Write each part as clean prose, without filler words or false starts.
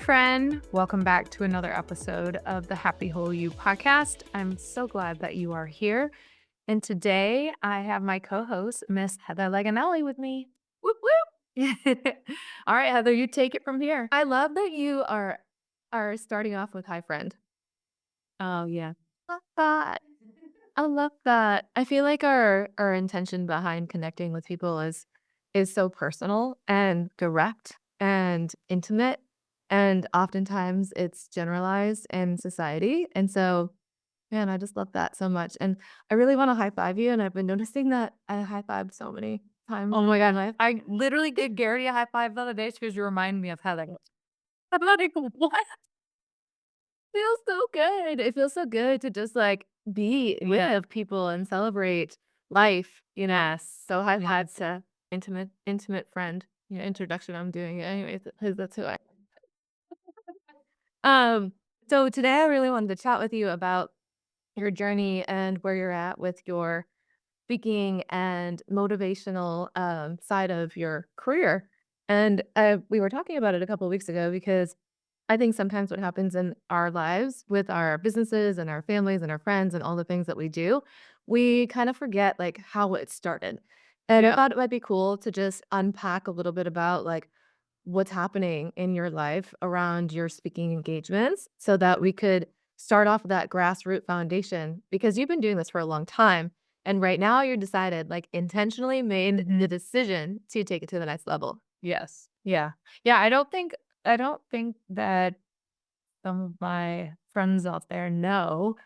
friend. Welcome back to another episode of the Happy Whole You podcast. I'm so glad that you are here. And today I have my co-host, Miss Heather Laganelli, with me. Whoop, whoop. All right, Heather, you take it from here. I love that you are starting off with "Hi, friend." Oh, yeah. Love that. I love that. I feel like our intention behind connecting with people is so personal and direct and intimate, and oftentimes it's generalized in society. And so, man, I just love that so much. And I really want to high five you. And I've been noticing that I high fived so many times Oh in my my God. life. I literally did Gary a high five the other day because you remind me of Heather. I'm like, what? Feels so good. It feels so good to just like be Yeah. with people and celebrate life, you know. Yes. So I've had to intimate friend, introduction. I'm doing it anyways. That's who I. Um. So today I really wanted to chat with you about your journey and where you're at with your speaking and motivational side of your career. And we were talking about it a couple of weeks ago because I think sometimes what happens in our lives with our businesses and our families and our friends and all the things that we do, we kind of forget like how it started. And I Yeah. thought it might be cool to just unpack a little bit about like what's happening in your life around your speaking engagements so that we could start off with that grassroots foundation because you've been doing this for a long time. And right now you're decided, like intentionally made the decision to take it to the next level. Yes. Yeah. Yeah, I don't think that some of my friends out there know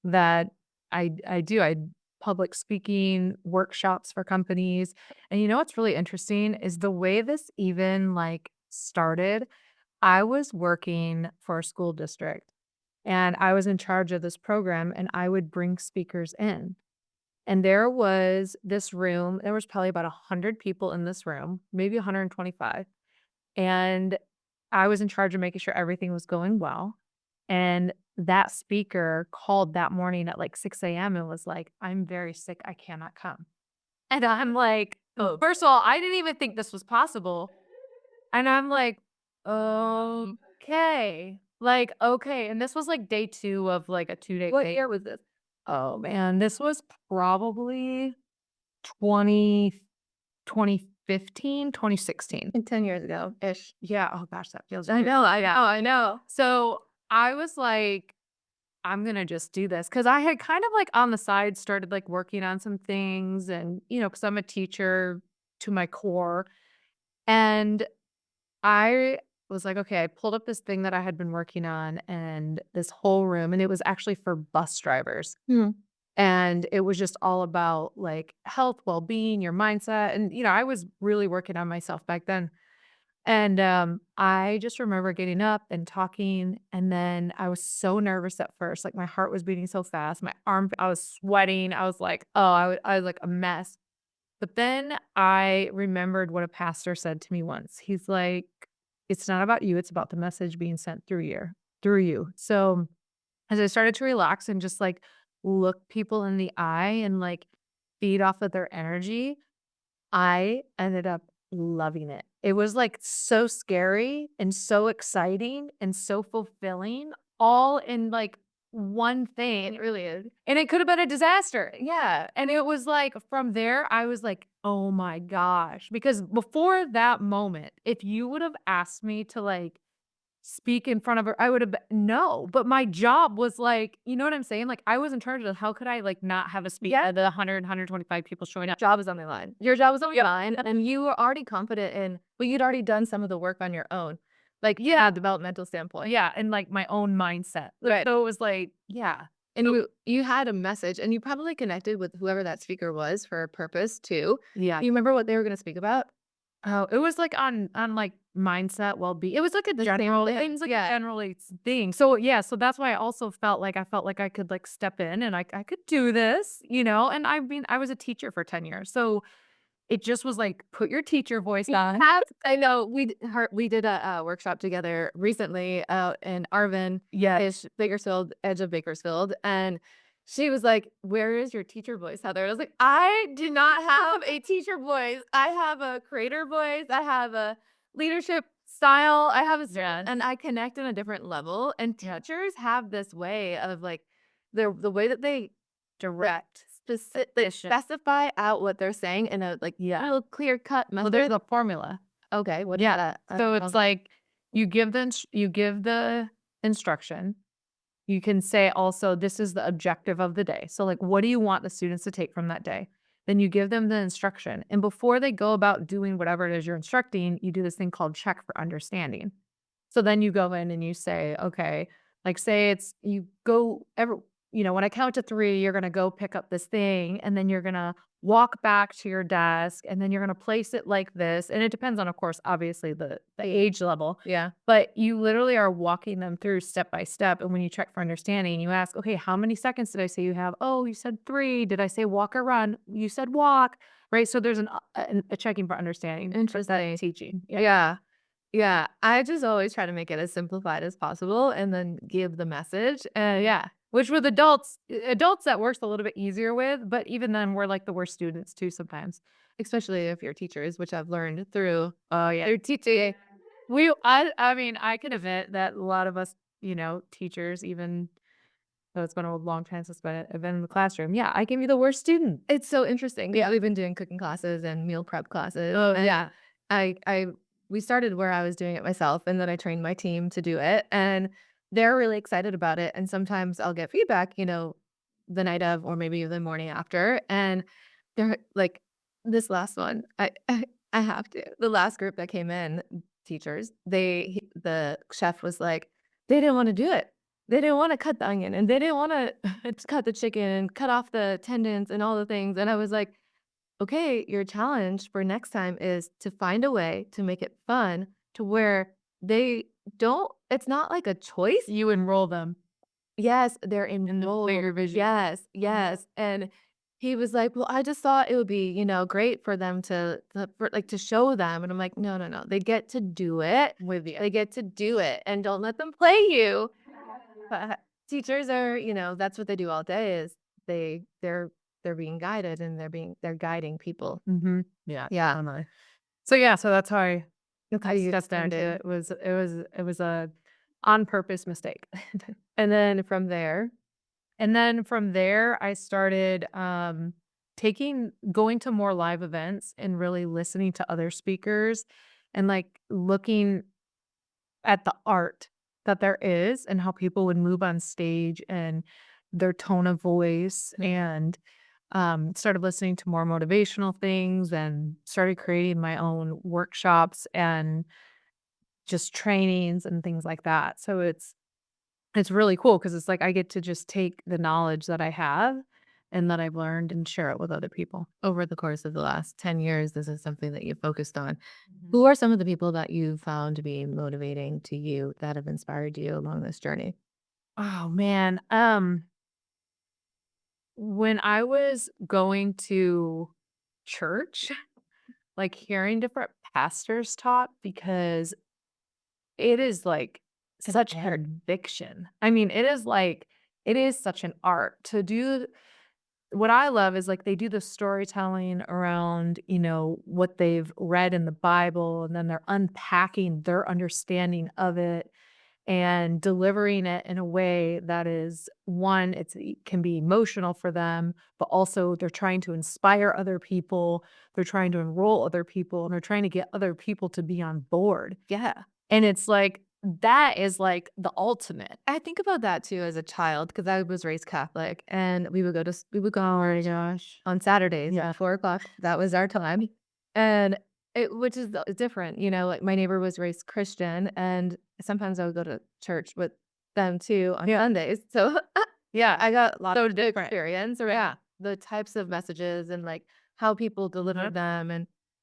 that I do. I public speaking workshops for companies. And you know what's really interesting is the way this even like started. I was working for a school district and I was in charge of this program and I would bring speakers in. And there was this room, there was probably about 100 people in this room, maybe 125. And I was in charge of making sure everything was going well. And that speaker called that morning at like 6 a.m. and was like, "I'm very sick. I cannot come." And I'm like, Oh, first of all, I didn't even think this was possible. And I'm like, okay. Like, okay. And this was like day two of like a 2 day what thing. year was this? Oh man, this was probably 20 2015, 2016. And 10 years ago ish. Yeah. Oh gosh, that feels I weird. know, I know, Yeah. I know. So I was like, I'm gonna just do this because I had kind of like on the side started like working on some things and because I'm a teacher to my core. And I was like, okay, I pulled up this thing that I had been working on and this whole room, and it was actually for bus drivers. Hmm. And it was just all about like health, well-being, your mindset. And I was really working on myself back then. And I just remember getting up and talking, and then I was so nervous at first, like my heart was beating so fast, my arm, I was sweating. I was like, oh, I was like a mess. But then I remembered what a pastor said to me once. He's like, "It's not about you, it's about the message being sent through you." So, as I started to relax and just, like, look people in the eye and, like, feed off of their energy, I ended up loving it. It was, like, so scary and so exciting and so fulfilling all in, like, one thing. It really is. And it could have been a disaster. Yeah, and it was like from there, I was like, "Oh my gosh," because before that moment, if you would have asked me to, like, speak in front of her, I would have been no, but my job was like you know what I'm saying? Like, I was in charge of how could I, like, not have a speak Yeah, at the 125 people showing up? job is on the line. Your job is on the Yep. line, and you were already confident in well, you'd already done some of the work on your own, like, Yeah, from a developmental standpoint. yeah, and, like, my own mindset. Right. So it was like yeah. And So you had a message, and you probably connected with whoever that speaker was for a purpose too. yeah. You remember what they were gonna speak about? Oh, it was, like, on, like, mindset, well-being it was, like, a The same general it thing. was, like, a Yeah. generally thing. So, yeah, so that's why I felt like I could, like, step in and I could do this, and I mean, I was a teacher for 10 years, so it just was, like, put your teacher voice on. I know we did a workshop together recently out in Arvin, Yeah. ish Bakersfield, edge of Bakersfield, and she was like, "Where is your teacher voice, Heather?" I was like, "I do not have a teacher voice. I have a creator voice. I have a leadership style. I have a style, Yeah. and I connect on a different level. And Yeah. teachers have this way of like the way that they Direct. they Efficient. specify out what they're saying in a like Yeah. real clear cut Well, there's method. a formula. Okay, what is Yeah. that? So it's like you give the instruction. You can say also, this is the objective of the day. So, like, what do you want the students to take from that day? Then you give them the instruction. And before they go about doing whatever it is you're instructing, you do this thing called check for understanding. So then you go in and you say, okay, like say it's you go ever, when I count to 3, you're gonna go pick up this thing and then you're gonna walk back to your desk and then you're gonna place it like this. And it depends on, of course, obviously the age level, Yeah. but you literally are walking them through step by step. And when you check for understanding, you ask, okay, how many seconds did I say you have? Oh, you said 3. Did I say walk or run? You said walk, right? So there's a checking for understanding with that Interesting. teaching. Yeah. Yeah. Yeah, I just always try to make it as simplified as possible and then give the message, and yeah. Which with adults that works a little bit easier with, but even then we're like the worst students too sometimes. Especially if you're teachers, which I've learned through Oh yeah. through teaching. I mean, I can admit that a lot of us, teachers, even though it's been a long time since I've been in the classroom. Yeah, I can be the worst student. It's so interesting because Yeah. we've been doing cooking classes and meal prep classes, Oh and yeah. I we started where I was doing it myself, and then I trained my team to do it, and they're really excited about it, and sometimes I'll get feedback, the night of or maybe the morning after, and they're like, this last one, I have to. The last group that came in, teachers, the chef was like, they didn't wanna do it. They didn't wanna cut the onion, and they didn't wanna cut the chicken and cut off the tendons and all the things, and I was like, okay, your challenge for next time is to find a way to make it fun to where they don't it's not like a choice. You enroll them Yes, they're in the enrolled. bigger vision. Yes, Mhm. yes, and he was like, "Well, I just thought it would be, great for them to show them," and I'm like, "No, no, no, they get to do it. With you. They get to do it, and don't let them play you." But teachers are, that's what they do all day is they're being guided and they're guiding people. Mhm. Yeah, Yeah. totally. So yeah, so that's how That's how I you stepped into started. it. It was a on purpose mistake. And then from there And then from there, I started going to more live events and really listening to other speakers and like looking at the art that there is and how people would move on stage and their tone of voice and started listening to more motivational things and started creating my own workshops and just trainings and things like that. So it's really cool because it's like I get to just take the knowledge that I have and that I've learned and share it with other people. over the course of the last 10 years, this is something that you focused on. Mhm. Who are some of the people that you found to be motivating to you that have inspired you along this journey? Oh man, when I was going to church, like hearing different pastors talk because it is like such conviction. I mean, it is such an art to do. What I love is, like, they do the storytelling around, what they've read in the Bible, and then they're unpacking their understanding of it and delivering it in a way that is, 1, it can be emotional for them, but also they're trying to inspire other people, they're trying to enroll other people, and they're trying to get other people to be on board. Yeah. And it's like, that is, like, the ultimate. I think about that too as a child because I was raised Catholic and we would Oh go my gosh. on Saturdays Yeah. at 4 o'clock. That was our time. And which is different, like my neighbor was raised Christian and sometimes I would go to church with them too on Yeah. Sundays. So Yeah. I got lots So of different. experience Yeah. around the types of messages and like how people deliver Mhm. them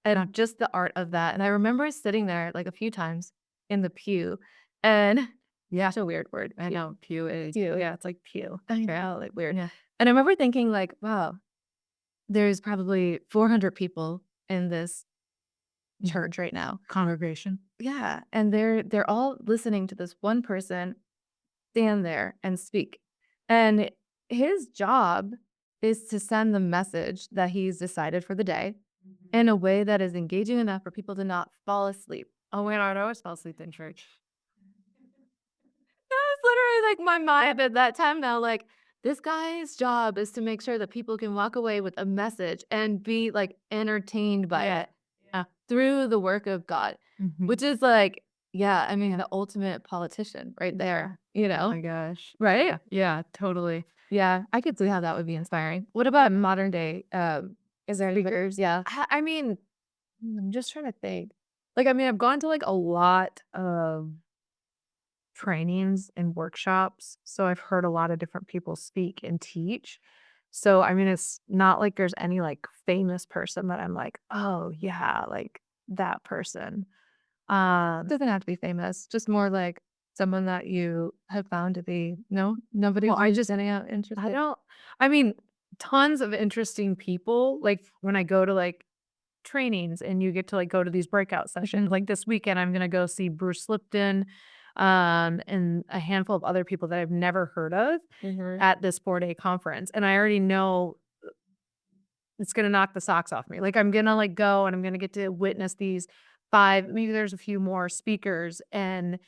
and just the art of that. And I remember sitting there like a few times in the pew and Yeah. such a weird word. I know, pew is Pew. yeah, it's like pew. I Yeah. know, like weird. Yeah. And I remember thinking like, wow, there's probably 400 people in this Mhm. church right now. Congregation. Yeah, and they're all listening to this one person stand there and speak. And his job is to send the message that he's decided for the day Mhm. in a way that is engaging enough for people to not fall asleep. Oh my god, I always fell asleep in church. That was literally, like, my mind at that time now, like, this guy's job is to make sure that people can walk away with a message and be, like, entertained by Yeah. it, through the work of God, Mhm. which is, like, yeah, I mean, the ultimate politician right Yeah. there, you Oh know? my gosh. Right? Yeah, yeah, totally. Yeah, I could see how that would be inspiring. What about modern day, is there leaders? Yeah. I mean, I'm just trying to think. Like, I mean, I've gone to, like, a lot of trainings and workshops, so I've heard a lot of different people speak and teach. So, I mean, it's not like there's any, like, famous person that I'm like, "Oh, yeah, like, that person." Um, Doesn't have to be famous, just more like someone that you have found to be no? Nobody well, I who's just standing out I interested? don't I mean, tons of interesting people, like, when I go to, like, trainings and you get to, like, go to these breakout sessions. Like, this weekend, I'm gonna go see Bruce Lipton, and a handful of other people that I've never heard of Mhm. at this 4-day conference, and I already know it's gonna knock the socks off me. Like, I'm gonna, like, go and I'm gonna get to witness these 5, maybe there's a few more speakers, and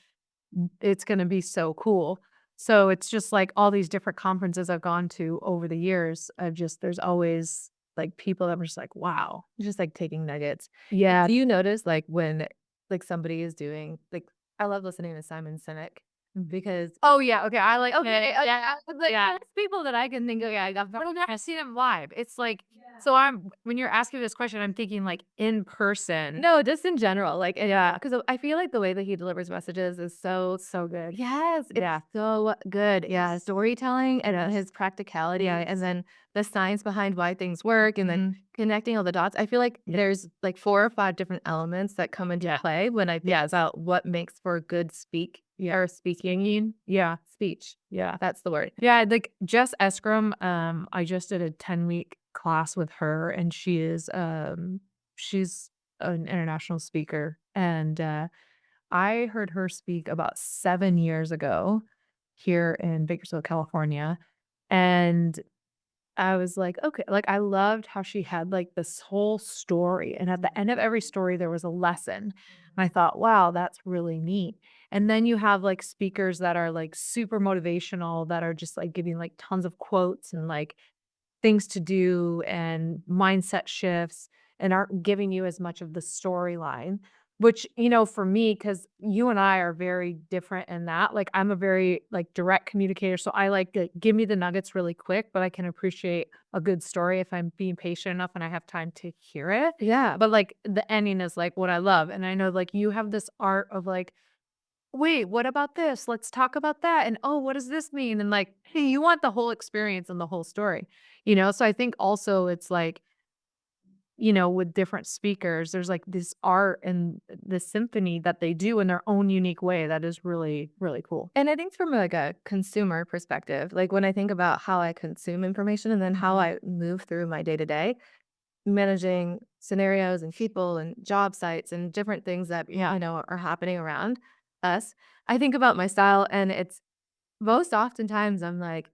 it's gonna be so cool. So, it's just, like, all these different conferences I've gone to over the years, I've just there's always, like, people that I'm just like, "Wow." Just, like, taking nuggets. Yeah. Do you notice, like, when, like, somebody is doing like, I love listening to Simon Sinek because Oh, yeah, okay, I like okay, yeah, like, yeah. there's people that I can think of, yeah, I've seen him live. It's like so I'm when you're asking this question, I'm thinking, like, in person. no, just in general, like, Yeah, because I feel like the way that he delivers messages is so so good. yes, it's Yeah. so good. Yeah, storytelling and, his practicality, and then the science behind why things work, and then Mhm. connecting all the dots. I feel like Yeah. there's, like, 4 or 5 different elements that come into Yeah. play when I think Yes. about what makes for a good Yeah. or speaking Yeah. speech. Yeah. That's the word. Yeah, like, Jess Eskram, I just did a 10-week class with her, and she's an international speaker, and, I heard her speak about 7 years ago here in Bakersfield, California, and I was like, "Okay." Like, I loved how she had, like, this whole story, and at the end of every story, there was a lesson, and I thought, "Wow, that's really neat." And then you have, like, speakers that are, like, super motivational, that are just, like, giving, like, tons of quotes and, like, things to do and mindset shifts and aren't giving you as much of the storyline, which, for me, because you and I are very different in that, like, I'm a very, like, direct communicator, so I like to give me the nuggets really quick, but I can appreciate a good story if I'm being patient enough and I have time to hear it. Yeah. But, like, the ending is, like, what I love, and I know, like, you have this art of, like, "Wait, what about this? Let's talk about that, and, oh, what does this mean?" And, like, hey, you want the whole experience and the whole story, you know? So I think also it's like, with different speakers, there's, like, this art and this symphony that they do in their own unique way that is really, really cool. And I think from, like, a consumer perspective, like, when I think about how I consume information and then how Mhm. I move through my day to day, managing scenarios and people and job sites and different things that Yeah. I know are happening around us. I think about my style and it's most oftentimes I'm like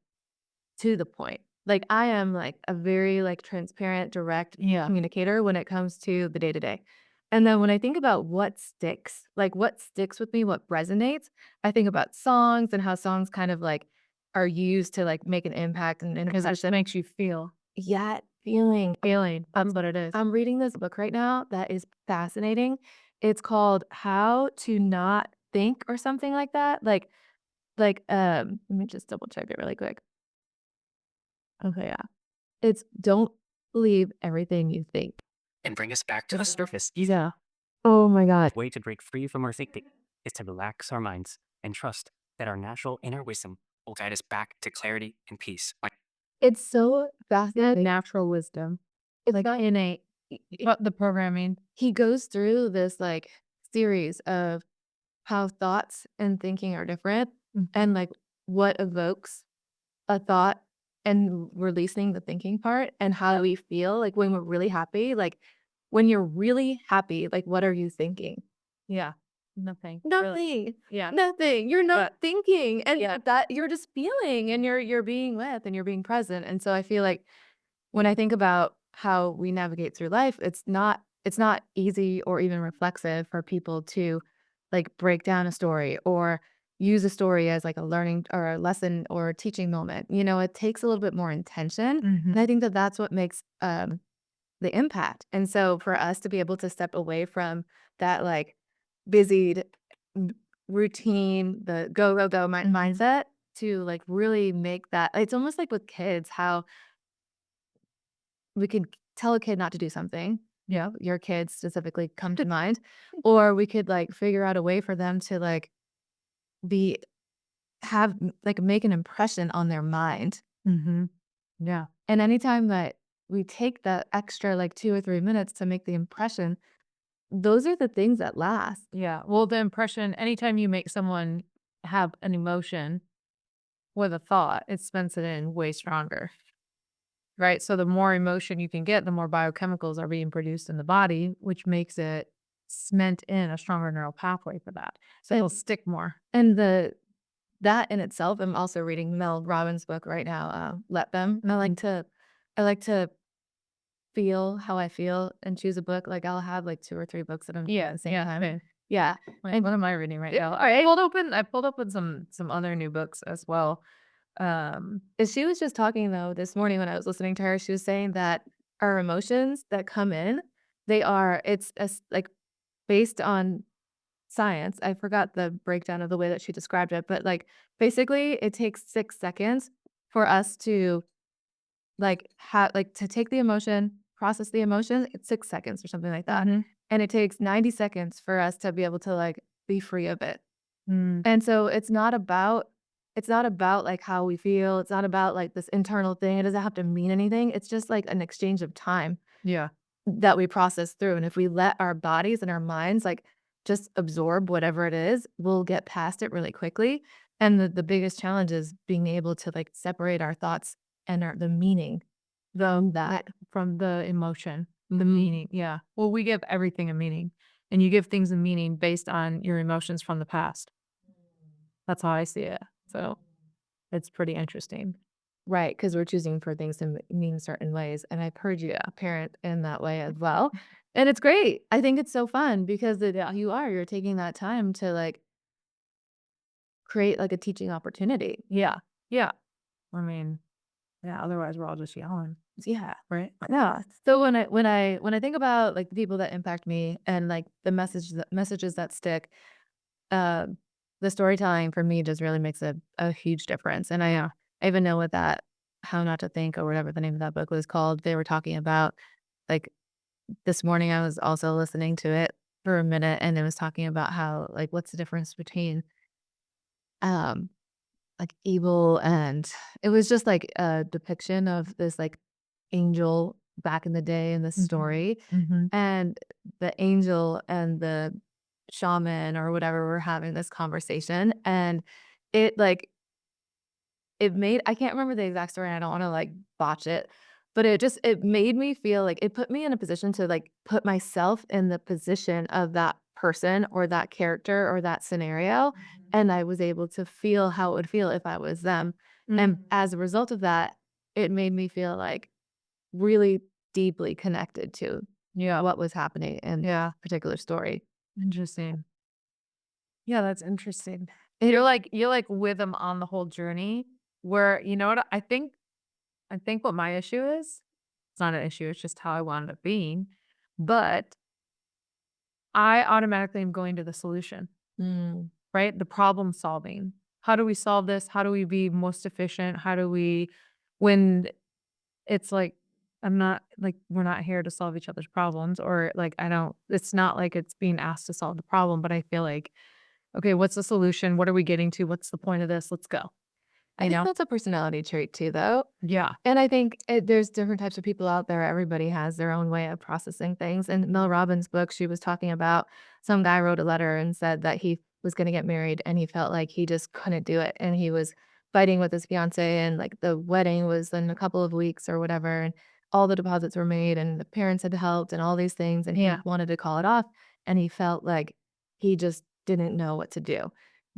to the point. Like I am like a very like transparent, direct Yeah. communicator when it comes to the day to day. And then when I think about what sticks, like what sticks with me, what resonates, I think about songs and how songs kind of like are used to like make an impact and in a Because it position. makes you feel. Yet feeling Feeling, that's um, what it is. I'm reading this book right now that is fascinating. It's called How to Not Think or something like that. Let me just double check it really quick. Okay, yeah. It's don't believe everything you think. And bring us back to the surface. Yeah. Oh my god. Way to break free from our thinking is to relax our minds and trust that our natural inner wisdom will guide us back to clarity and peace. It's so fascinating. Natural wisdom, It's like, not innate. But the programming. he goes through this like series of how thoughts and thinking are different Mhm. and like what evokes a thought and releasing the thinking part and how we feel like when we're really happy, like when you're really happy, like what are you thinking? Yeah. Nothing, really. Nothing. Yeah. Nothing. You're not But thinking and yeah. that you're just feeling and you're being with and you're being present. And so I feel like when I think about how we navigate through life, it's not it's not easy or even reflexive for people to like break down a story or use a story as like a learning or a lesson or a teaching moment. It takes a little bit more intention. And Mhm. I think that that's what makes the impact. And so for us to be able to step away from that like busied m- routine, the go, go, go Mhm. mindset to like really make that, it's almost like with kids, how we could tell a kid not to do something. Your kids specifically come to mind, or we could like figure out a way for them to like be like make an impression on their mind. Mhm. Yeah. And anytime that we take that extra like 2 or 3 minutes to make the impression, those are the things that last. Yeah. Well, the impression anytime you make someone have an emotion with a thought, it cements it in way stronger, right? So the more emotion you can get, the more biochemicals are being produced in the body, which makes it cement in a stronger neural pathway for that. So it'll stick more. And that in itself, I'm also reading Mel Robbins' book right now, Let Them. And I like to feel how I feel and choose a book. Like I'll have like 2 or 3 books that I'm reading at Yeah. the same Yeah. time. Same. Yeah. Wait, And what am I reading right now? All right. I pulled open some other new books as well. she was just talking though this morning when I was listening to her. She was saying that our emotions that come in, like based on science. I forgot the breakdown of the way that she described it, but like basically it takes 6 seconds for us to to take the emotion, process the emotion. It's 6 seconds or something like that. Mhm. And it takes 90 seconds for us to be able to like be free of it. Mm, And so it's not about like how we feel. It's not about like this internal thing. It doesn't have to mean anything. It's just like an exchange of time yeah. that we process through. And if we let our bodies and our minds like just absorb whatever it is, we'll get past it really quickly. And the biggest challenge is being able to like separate our thoughts and the meaning from that. From the emotion, the Mhm. meaning. Yeah. Well, we give everything a meaning, and you give things a meaning based on your emotions from the past. That's how I see it. So it's pretty interesting. Right, because we're choosing for things to mean certain ways. And I've heard you parent in that way as well. And it's great. I think it's so fun because you're taking that time to like create like a teaching opportunity. Yeah. Yeah. I mean, yeah. Otherwise, we're all just yelling, Yeah. right? Yeah. So when I think about like the people that impact me and like the messages that stick, uh, the storytelling for me just really makes a huge difference. And I even know what that How Not to Think or whatever the name of that book was called. They were talking about like this morning. I was also listening to it for a minute, and it was talking about how like what's the difference between um like evil and it was just like a depiction of this like angel back in the day in the Mhm. story, Mhm. and the angel and the shaman or whatever were having this conversation, and it like it made I can't remember the exact story, and I don't wanna, like, botch it, but it made me feel like it put me in a position to, like, put myself in the position of that person or that character or that scenario, and I was able to feel how it would feel if I was them, and Mm. as a result of that, it made me feel, like, really deeply connected to Yeah. what was happening in Yeah. particular story. Interesting. Yeah, that's interesting. It You're like with them on the whole journey. Where you know what I think what my issue is. It's not an issue. It's just how I wound up being. But I automatically am going to the solution, Mm. right? The problem solving. How do we solve this? How do we be most efficient? How do we, when it's like, I'm not like, we're not here to solve each other's problems, or like, I don't, it's not like it's being asked to solve the problem, but I feel like, okay, what's the solution? What are we getting to? What's the point of this? Let's go. I You think know? that's a personality trait too, though. Yeah. And I think there's different types of people out there. Everybody has their own way of processing things. In Mel Robbins' book, she was talking about some guy wrote a letter and said that he was going to get married and he felt like he just couldn't do it. And he was fighting with his fiance, and like the wedding was in a couple of weeks or whatever. And all the deposits were made, and the parents had helped, and all these things. And he Yeah. wanted to call it off. And he felt like he just didn't know what to do.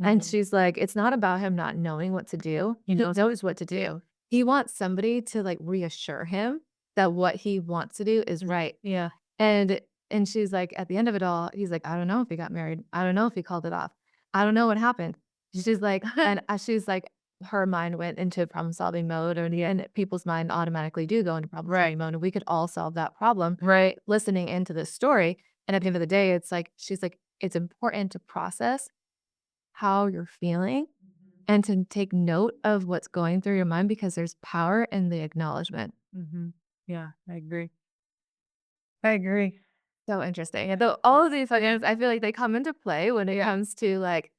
And Mhm. she's like, "It's not about him not knowing what to do. He knows what to do. He wants somebody to, like, reassure him that what he wants to do is right." Yeah. And And she's like, at the end of it all, he's like, I don't know if he got married. I don't know if he called it off. I don't know what happened. She's like, and she's like, her mind went into problem solving mode, or the end, people's mind automatically do go into problem solving mode. And we could all solve that problem Right. listening into this story. And at the end of the day, it's like, she's like, it's important to process how you're feeling and to take note of what's going through your mind because there's power in the acknowledgement. Yeah, I agree. I agree. So interesting. And all of these ideas, I feel like they come into play when it comes to like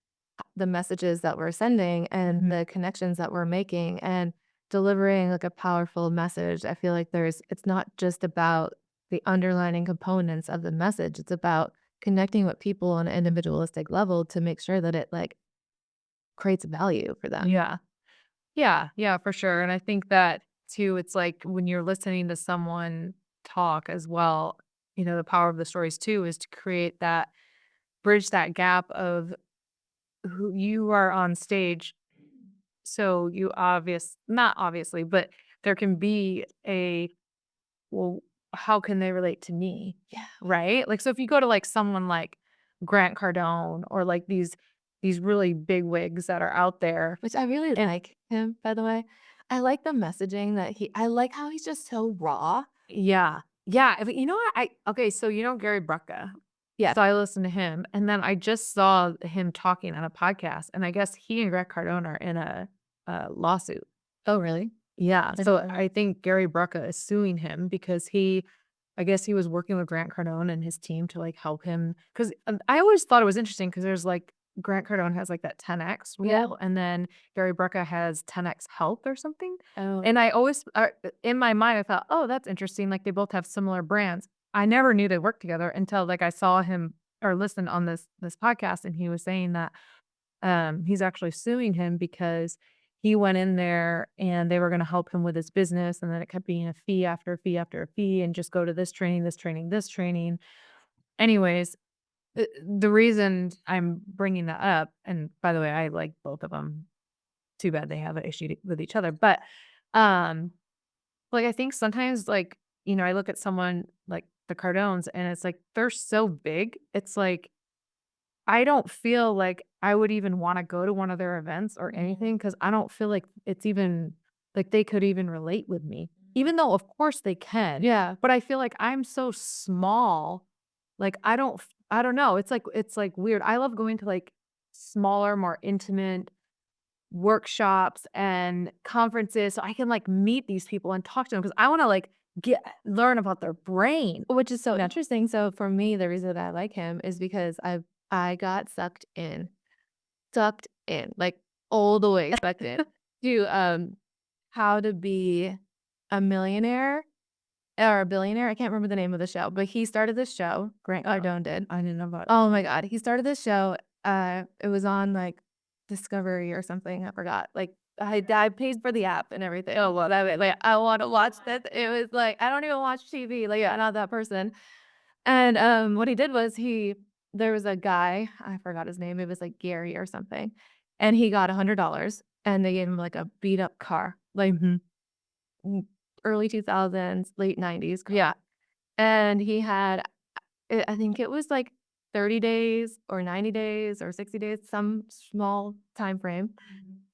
the messages that we're sending and the connections that we're making and delivering like a powerful message. I feel like it's not just about the underlining components of the message. It's about connecting with people on an individualistic level to make sure that it like creates value for them. Yeah. Yeah, yeah, for sure. And I think that too, it's like when you're listening to someone talk as well, the power of the stories too is to create that bridge that gap of who you are on stage. So you not obviously, but there can be well, how can they relate to me? Yeah. Right? Like, so if you go to like someone like Grant Cardone or like these really big wigs that are out there. Which I really like him, by the way. I like the messaging that I like how he's just so raw. Yeah. Yeah. You know what? Okay, so Gary Brucka. Yeah. So I listened to him and then I just saw him talking on a podcast and I guess he and Grant Cardone are in a lawsuit. Oh, really? Yeah. I So didn't know. I think Gary Brucka is suing him because I guess he was working with Grant Cardone and his team to like help him. Cause I always thought it was interesting because there's like Grant Cardone has like that 10x Yeah. rule and then Gary Brucka has 10x health or something. Oh, And I always, in my mind, I thought, oh, that's interesting. Like they both have similar brands. I never knew they worked together until like I saw him or listened on this podcast and he was saying that he's actually suing him because he went in there and they were going to help him with his business. And then it kept being a fee after a fee after a fee and just go to this training, this training, this training. Anyways, the reason I'm bringing that up, and by the way, I like both of them. Too bad they have an issue with each other. But um, like I think sometimes like, I look at someone like the Cardones and it's like they're so big. It's like I don't feel like I would even wanna go to one of their events or anything because I don't feel like it's even like they could even relate with me, even though, of course, they can. yeah. But I feel like I'm so small, like, I don't know, it's like weird. I love going to, like, smaller, more intimate workshops and conferences so I can, like, meet these people and talk to them because I wanna, like, learn about their brain. Which is so interesting. So for me, the reason that I like him is because I got sucked in, like all the way sucked in to how to be a millionaire or a billionaire. I can't remember the name of the show, but he started this show. Grant Cardone did. I didn't know about Oh my God. He started this show. It was on like Discovery or something. I forgot. Like I paid for the app and everything. Oh, well, that like I want to watch this. It was like I don't even watch TV. Like I'm not that person. And what he did was there was a guy, I forgot his name. It was like Gary or something. And he got $100 and they gave him like a beat up car, like mm, early 2000s, late 90s. Yeah. And he had I think it was like 30 days or 90 days or 60 days, some small time frame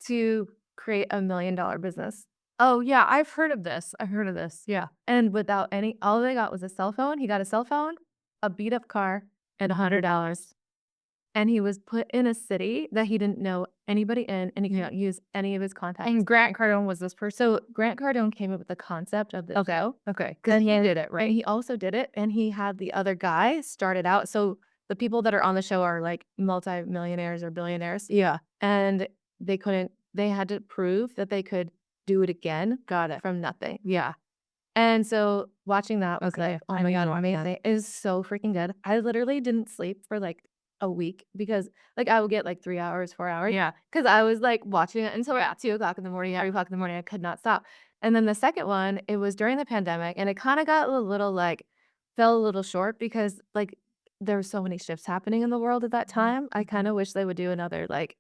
to create $1 million business. Oh, yeah, I've heard of this. I've heard of this. Yeah. And without all they got was a cell phone. He got a cell phone, a beat up car, and $100. And he was put in a city that he didn't know anybody in, and he could not use any of his contacts. And Grant Cardone was this person? So Grant Cardone came up with the concept of this show. Okay, because And he did it, and right? he also did it, and he had the other guy start it out. So the people that are on the show are like multi-millionaires or billionaires, Yeah. and they had to prove that they could do it again Got it. from nothing. Yeah. And so watching that was Okay, like, oh I my need God, to watch that. amazing. It is so freaking good. I literally didn't sleep for like a week because like I would get like 3 hours, 4 hours. Yeah. Because I was like watching it until at 2 o'clock in the morning, 3 o'clock in the morning. I could not stop. And then the second one, it was during the pandemic and it kind of got a little like fell a little short because like there were so many shifts happening in the world at that time. I kind of wish they would do another like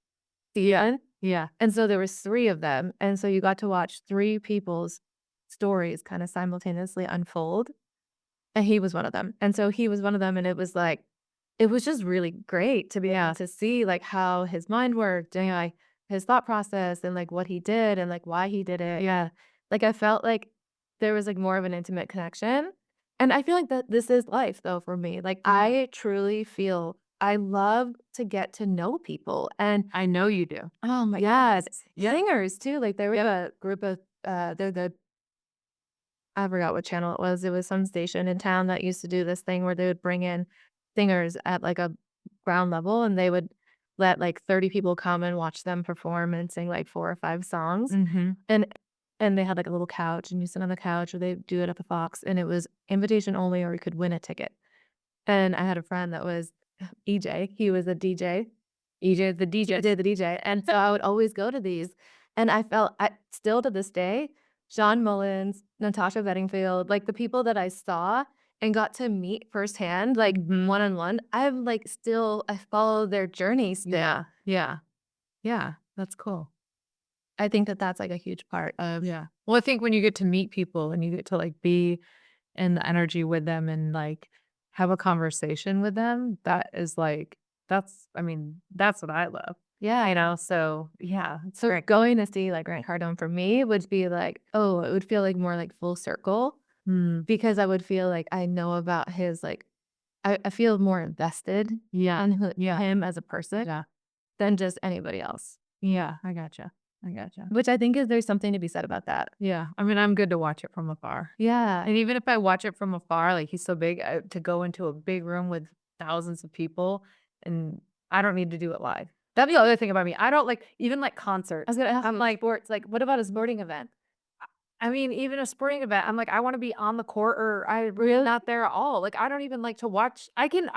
season. Yeah. And so there was 3 of them, and so you got to watch 3 people's stories kinda simultaneously unfold, and he was one of them. And so he was one of them, and it was just really great to be able to see, like, how his mind worked and, like, his thought process and, like, what he did and, like, why he did it. Yeah. Like, I felt like there was, like, more of an intimate connection, and I feel like that this is life, though, for me. Like, I truly feel I love to get to know people, and I know you do. oh my yes, singers too. Like, we have a group of, they're the I forgot what channel it was. It was some station in town that used to do this thing where they would bring in singers at, like, a ground level, and they would let, like, 30 people come and watch them perform and sing, like, 4 or 5 songs, Mhm. and they had, like, a little couch, and you sit on the couch, or they do it at the Fox, and it was invitation only, or you could win a ticket. And I had a friend that was EJ, he was a DJ. EJ the DJ. Did the DJ, and so I would always go to these, and I felt I still to this day, Sean Mullins, Natasha Bedingfield, like, the people that I saw and got to meet firsthand, like, Mhm. one-on-one, I'm, like, still I follow their journey still. Yeah. Yeah. Yeah. That's cool. I think that that's, like, a huge part of Yeah. Well, I think when you get to meet people and you get to, like, be in the energy with them and, like, have a conversation with them, that is, like I mean, that's what I love, yeah. So, yeah, it's So great. going to see, like, Grant Cardone for me would be like, oh, it would feel like more like full circle Mm. because I would feel like I know about his, like I feel more invested Yeah. on Yeah. him as a person Yeah. than just anybody else, Yeah. I gotcha. I gotcha. which I think is there's something to be said about that. Yeah. I mean, I'm good to watch it from afar. Yeah. And even if I watch it from afar, like, he's so big, to go into a big room with thousands of people, and I don't need to do it live. That's the other thing about me. I don't like even, like, I concerts. was gonna ask I'm like sports, like, what about a sporting event? I mean, even a sporting event, I'm like, I wanna be on the court or I really Really? not there at all. Like, I don't even like to watch I can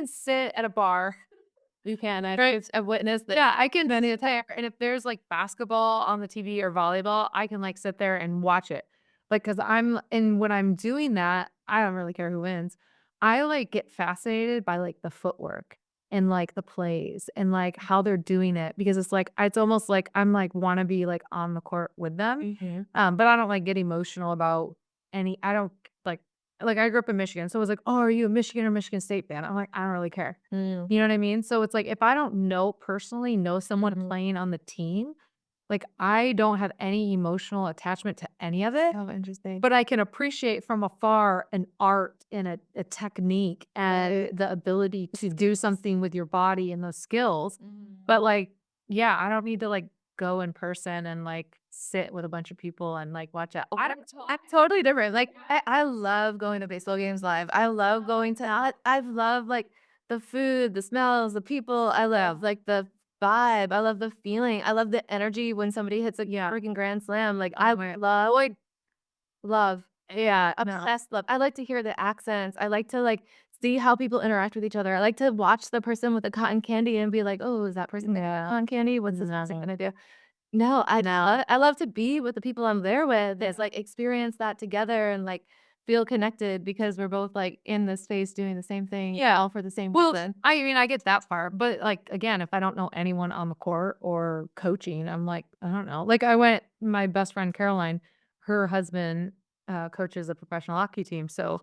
sit at a bar. You can. Right. I've witnessed that Yeah, I can many a sit time. there, and if there's, like, basketball on the TV or volleyball, I can, like, sit there and watch it. Like, cause when I'm doing that, I don't really care who wins. I, like, get fascinated by, like, the footwork and, like, the plays and, like, how they're doing it because it's almost like I'm, like, wanna be, like, on the court with them. Mhm. But I don't, like, get emotional about I don't, like I grew up in Michigan, so it was like, "Oh, are you a Michigan or Michigan State fan?" I'm like, "I don't really care." Mm. You know what I mean? So it's like, if I don't personally know someone Mhm. playing on the team, like, I don't have any emotional attachment to any of it, Oh, interesting. but I can appreciate from afar an art and a technique and the ability to do something with your body and those skills. Mhm. But, like, yeah, I don't need to, like, go in person and, like, sit with a bunch of people and, like, watch it. I'm totally different. Like, I love going to baseball games live. I love going to I love, like, the food, the smells, the people. I love, like, the vibe. I love the feeling. I love the energy when somebody hits a freaking grand slam. Like, I love, Yeah, no. obsessed love. I like to hear the accents. I like to, like, see how people interact with each other. I like to watch the person with the cotton candy and be like, "Oh, is that person Yeah. cotton candy? What's this person No. gonna do?" No, I love to be with the people I'm there with. It's like experience that together and like feel connected because we're both like in this space doing the same thing, Yeah. all for the same Well, reason. I mean, I get that far, but, like, again, if I don't know anyone on the court or coaching, I'm like, I don't know. Like, my best friend Caroline, her husband, coaches a professional hockey team, so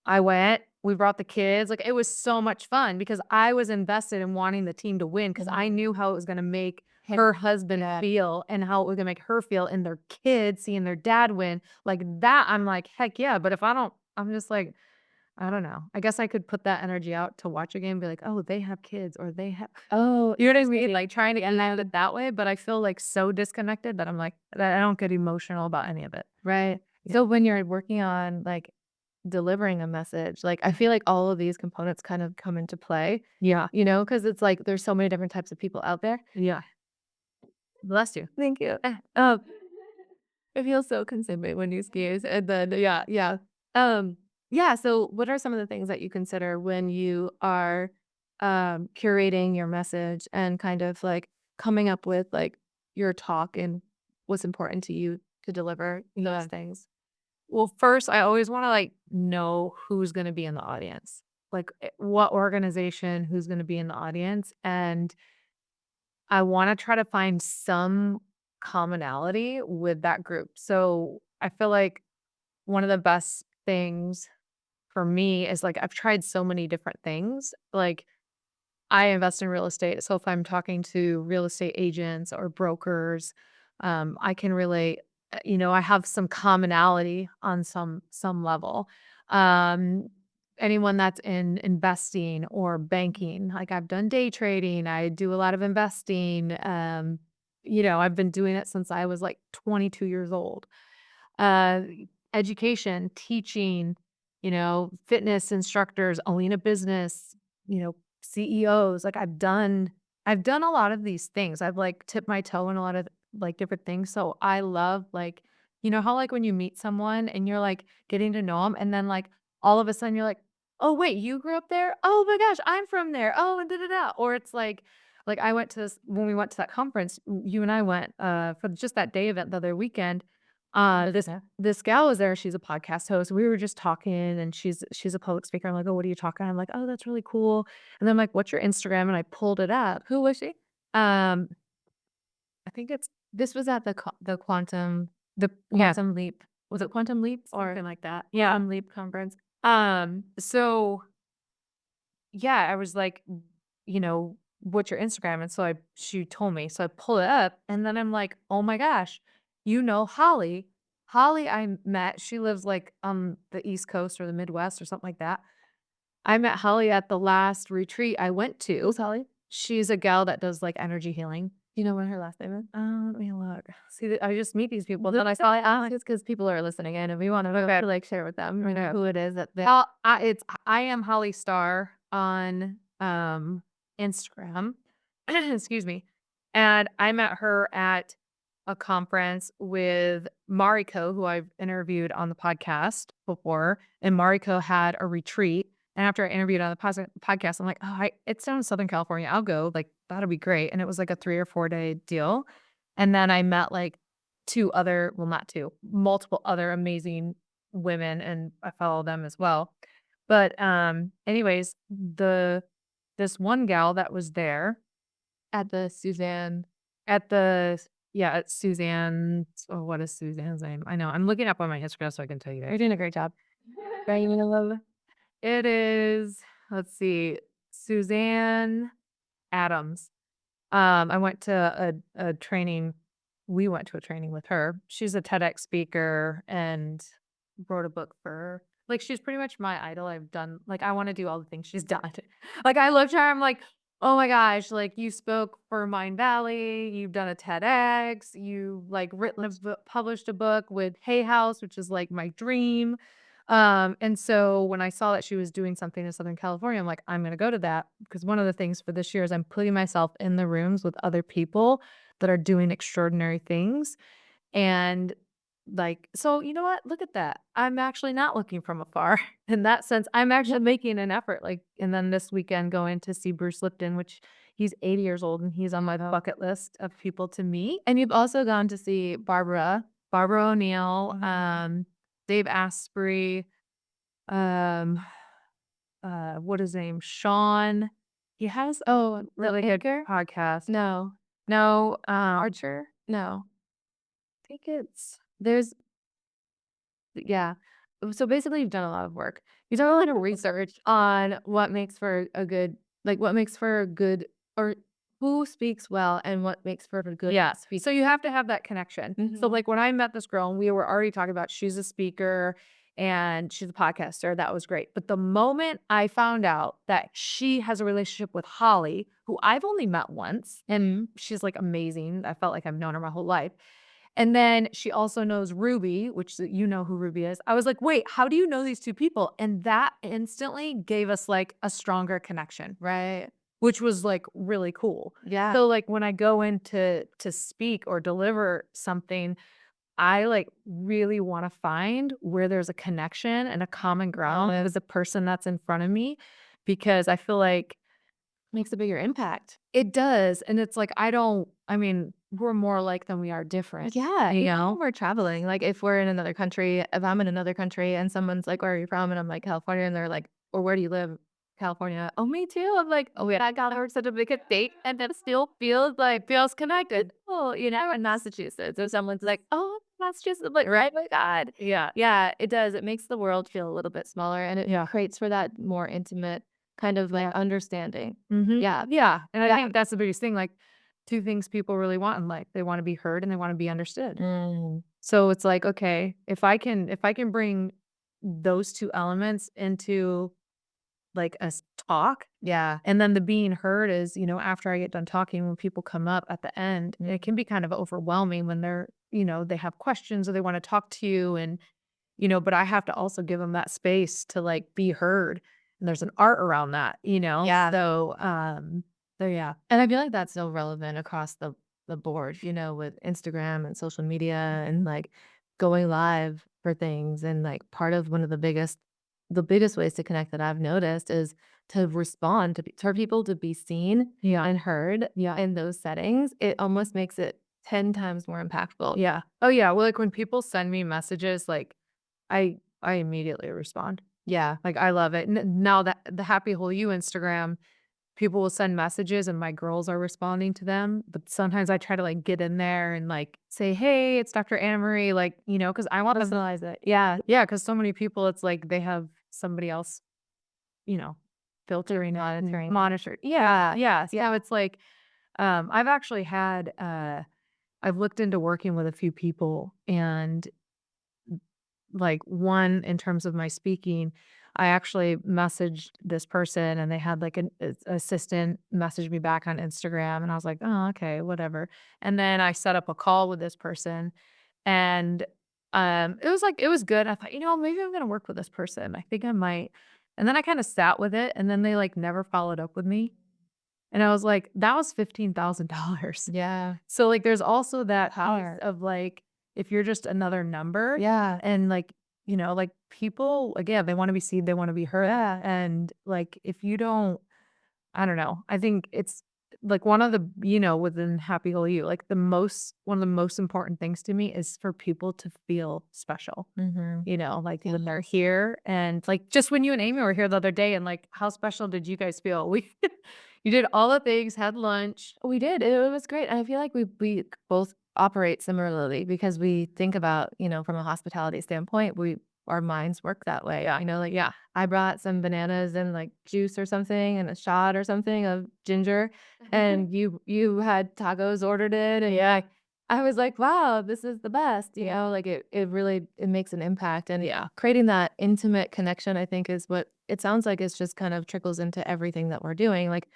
I went, we brought the kids, like, it was so much fun because I was invested in wanting the team to win because I knew how it was gonna make her husband feel and how it was gonna make her feel and their kids seeing their dad win. Like, that, I'm like, "Heck yeah," but if I don't I'm just like, I don't know. I guess I could put that energy out to watch a game and be like, "Oh, they have kids," or "They have" Oh, you know what I mean? Like, trying to get at it that way, but I feel, like, so disconnected that I'm like that I don't get emotional about any of it. right. Yeah. So when you're working on like delivering a message, like I feel like all of these components kind of come into play, Yeah. because it's like there's so many different types of people out there. Yeah. Bless you. Thank you. It feels so consuming when you ski, and then Um, yeah, so what are some of the things that you consider when you are, curating your message and kind of, like, coming up with, like, your talk and what's important to you to deliver those Yeah. things? Well, first, I always wanna, like, know who's gonna be in the audience. Like, what organization, who's gonna be in the audience, and I wanna try to find some commonality with that group. So, I feel like one of the best things for me is like I've tried so many different things. Like I invest in real estate. So if I'm talking to real estate agents or brokers, I can relate, I have some commonality on some level. Um, anyone that's in investing or banking, like I've done day trading, I do a lot of investing. I've been doing it since I was like 22 years old. Uh, education, teaching, fitness instructors, owning a business, you know, CEOs. Like I've done a lot of these things. I've like tipped my toe in a lot of like different things. So I love like, how like when you meet someone and you're like getting to know them and then like all of a sudden you're like, oh wait, you grew up there? Oh my gosh, I'm from there. Oh, and da da da. Or it's like I went to this when we went to that conference, you and I went for just that day event the other weekend. This Yeah. this gal was there, she's a podcast host. We were just talking and she's a public speaker. I'm like, "Oh, what are you talking?" I'm like, "Oh, that's really cool." And then I'm like, "What's your Instagram?" And I pulled it up. Who was she? Um, I think it's This was at the yeah, quantum leap. Was it quantum leap or something like that. Yeah. quantum leap conference? So yeah, I was like, "What's your Instagram?" And so she told me. So I pull it up and then I'm like, "Oh my gosh, Holly." Holly I met, she lives like on the East Coast or the Midwest or something like that. I met Holly at the last retreat I went to. Who's Holly? She's a gal that does like energy healing. Do you know what her last name is? Let me look. See, I just meet these people. Then I saw it. It's because people are listening in, and we want to like share with them, who it is that they. I am Holly Star on Instagram. Excuse me. And I met her at a conference with Mariko, who I've interviewed on the podcast before. And Mariko had a retreat. And after I interviewed on the podcast, I'm like, oh, it's down in Southern California. I'll go. Like, that'll be great. And it was like a 3 or 4 day deal. And then I met like not two, multiple other amazing women and I follow them as well. But anyways, this one gal that was there At the Suzanne. at the yeah, at Suzanne. Oh, what is Suzanne's name? I know. I'm looking up on my Instagram so I can tell you You're guys. doing a great job. Right, you gonna love. It is, let's see, Suzanne Adams. I went to a training. We went to a training with her. She's a TEDx speaker and wrote a book for like she's pretty much my idol. I've done like I want to do all the things she's done. Like I looked at her, I'm like, oh my gosh, like you spoke for Mind Valley, you've done a TEDx, you like written a book, published a book with Hay House, which is like my dream. And so when I saw that she was doing something in Southern California, I'm like, I'm gonna go to that because one of the things for this year is I'm putting myself in the rooms with other people that are doing extraordinary things. And like, so you know what? Look at that. I'm actually not looking from afar. In that sense, I'm actually making an effort. Like, and then this weekend going to see Bruce Lipton, which he's 80 years old and he's on my bucket list of people to meet. And you've also gone to see Barbara O'Neill, Mhm. Dave Asprey, um, what is his name? Sean. He has Oh, a the really good anchor? podcast. No. No, Archer? No. I think it's There's Yeah. So basically, you've done a lot of work. You've done a lot of research on what makes for a good, what makes for a good, or who speaks well and what makes for a good yeah. speaker. So you have to have that connection. So Mhm. like when I met this girl and we were already talking about she's a speaker and she's a podcaster, that was great. But the moment I found out that she has a relationship with Holly, who I've only met once, and she's like amazing. I felt like I've known her my whole life. And then she also knows Ruby, which you know who Ruby is. I was like, wait, how do you know these two people? And that instantly gave us like a stronger connection, Right. which was like really cool. Yeah. So like when I go in to speak or deliver something, I like really want to find where there's a connection and a common ground with the person that's in front of me because I feel like Makes a bigger impact. it does. And it's like I mean, we're more alike than we are different. Yeah. You Even know? when we're traveling, like if we're in another country, if I'm in another country and someone's like, where are you from? And I'm like, California. And they're like, or where do you live? California. Oh, me too. I'm like, oh, yeah, I got her such a big state and it still feels connected. Oh, in Massachusetts. If someone's like, oh, messages. I'm like, right, my God. Yeah. Yeah, it does. It makes the world feel a little bit smaller and it Yeah. creates for that more intimate kind of like understanding. Mhm. Yeah. Yeah, and I Yeah. think that's the biggest thing, like, 2 things people really want in life. They wanna be heard and they wanna be understood. Mm. So it's like, okay, if I can bring those 2 elements into, like, a talk, Yeah. and then the being heard is, after I get done talking, when people come up at the end, it Mm. can be kind of overwhelming when they have questions or they wanna talk to you and, but I have to also give them that space to, like, be heard, and there's an art around that, Yeah. So yeah. And I feel like that's so relevant across the board, with Instagram and social media and like going live for things. And like part of one of the biggest ways to connect that I've noticed is to respond for people to be seen Yeah. and heard Yeah. in those settings. It almost makes it 10 times more impactful. Yeah. Oh, yeah. Well, like, when people send me messages, like, I immediately respond. Yeah. Like, I love it. Now that the Happy Whole You Instagram, people will send messages and my girls are responding to them, but sometimes I try to, like, get in there and, like, say, "Hey, it's Dr. Anna Marie," like, because I want them. Personalize it. Yeah. Yeah, because so many people, it's like they have somebody else, you know, filtering it and Monitoring. monitored. Yeah, yeah. So it's like, I've actually I've looked into working with a few people and like one in terms of my speaking, I actually messaged this person and they had like an assistant message me back on Instagram and I was like, "Oh, okay, whatever." And then I set up a call with this person and it was good. I thought, maybe I'm going to work with this person. I think I might. And then I kind of sat with it and then they like never followed up with me. And I was like, that was $15,000. Yeah. So, like, there's also that piece Power. of, like, if you're just another number Yeah. and, like, like, people, again, they wanna be seen, they wanna be heard, Yeah. and, like, if you don't I don't know, I think it's, like, one of the within Happy Whole You, like, one of the most important things to me is for people to feel special, Mm-hmm. like, when they're here and, like, just when you and Amy were here the other day and, like, how special did you guys feel? We you did all the things, had lunch. We did. It was great. And I feel like we both operate similarly because we think about, from a hospitality standpoint, our minds work that way. Yeah. Like Yeah. I brought some bananas and like juice or something and a shot or something of ginger and you had tacos ordered it and Yeah. I was like, wow, this is the best. Like it really it makes an impact and Yeah. creating that intimate connection, I think is what it sounds like it's just kind of trickles into everything that we're doing. Like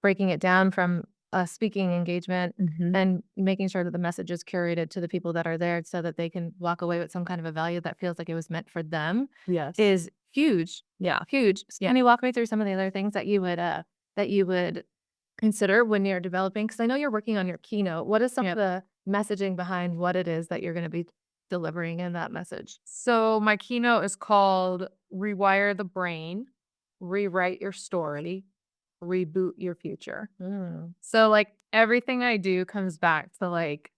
breaking it down from a speaking engagement Mhm. and making sure that the message is curated to the people that are there so that they can walk away with some kind of a value that feels like it was meant for them Yes. is huge. Yeah. Huge. Yeah. Can you walk me through some of the other things that you would consider when you're developing? Because I know you're working on your keynote. What is some Yeah. of the messaging behind what it is that you're going to be delivering in that message? So my keynote is called Rewire the Brain, Rewrite Your Story, Reboot Your Future. Mm. So like everything I do comes back to like,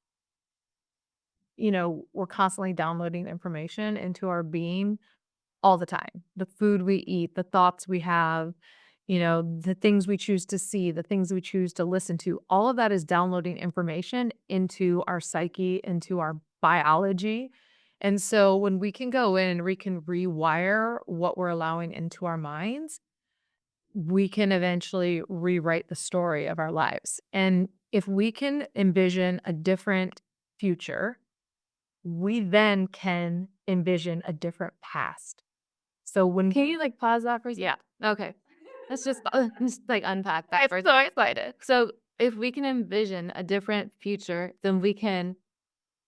we're constantly downloading information into our being all the time. The food we eat, the thoughts we have, the things we choose to see, the things we choose to listen to, all of that is downloading information into our psyche, into our biology. And so when we can go in and we can rewire what we're allowing into our minds, we can eventually rewrite the story of our lives. And if we can envision a different future, we then can envision a different past. So when Can you like pause that for a yeah. second? Okay. Let's just like unpack that I'm for a so second. excited. So if we can envision a different future, then we can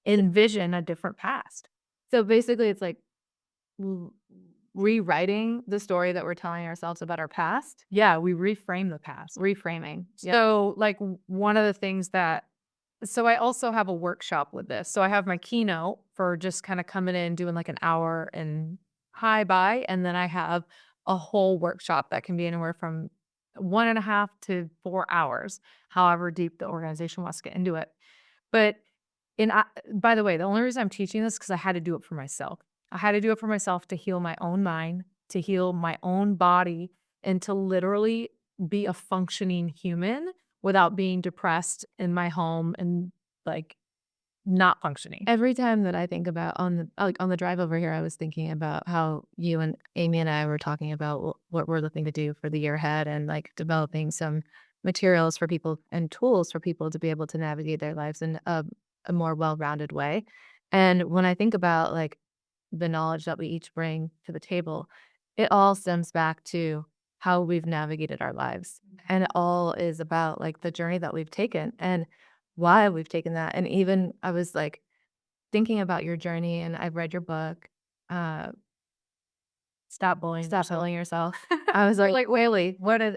Envision a different past. so basically it's like r- rewriting the story that we're telling ourselves about our past, Yeah, we reframe the past. reframing. Yeah. So, like, one of the things that so I also have a workshop with this. So I have my keynote for just kinda coming in, doing, like, an hour and hi, bye, and then I have a whole workshop that can be anywhere from 1.5 to 4 hours, however deep the organization wants to get into it. But by the way, the only reason I'm teaching this because I had to do it for myself. I had to do it for myself to heal my own mind, to heal my own body, and to literally be a functioning human without being depressed in my home and, like, not functioning. Every time that I think about on the drive over here, I was thinking about how you and Amy and I were talking about what we're looking to do for the year ahead and like developing some materials for people and tools for people to be able to navigate their lives in a more well-rounded way. And when I think about like the knowledge that we each bring to the table, it all stems back to how we've navigated our lives. And it all is about like the journey that we've taken and why we've taken that. And even I was like thinking about your journey and I've read your book, uh, Stop bullying Stop yourself. Bullying Yourself. I was like, Like, Whaley, what is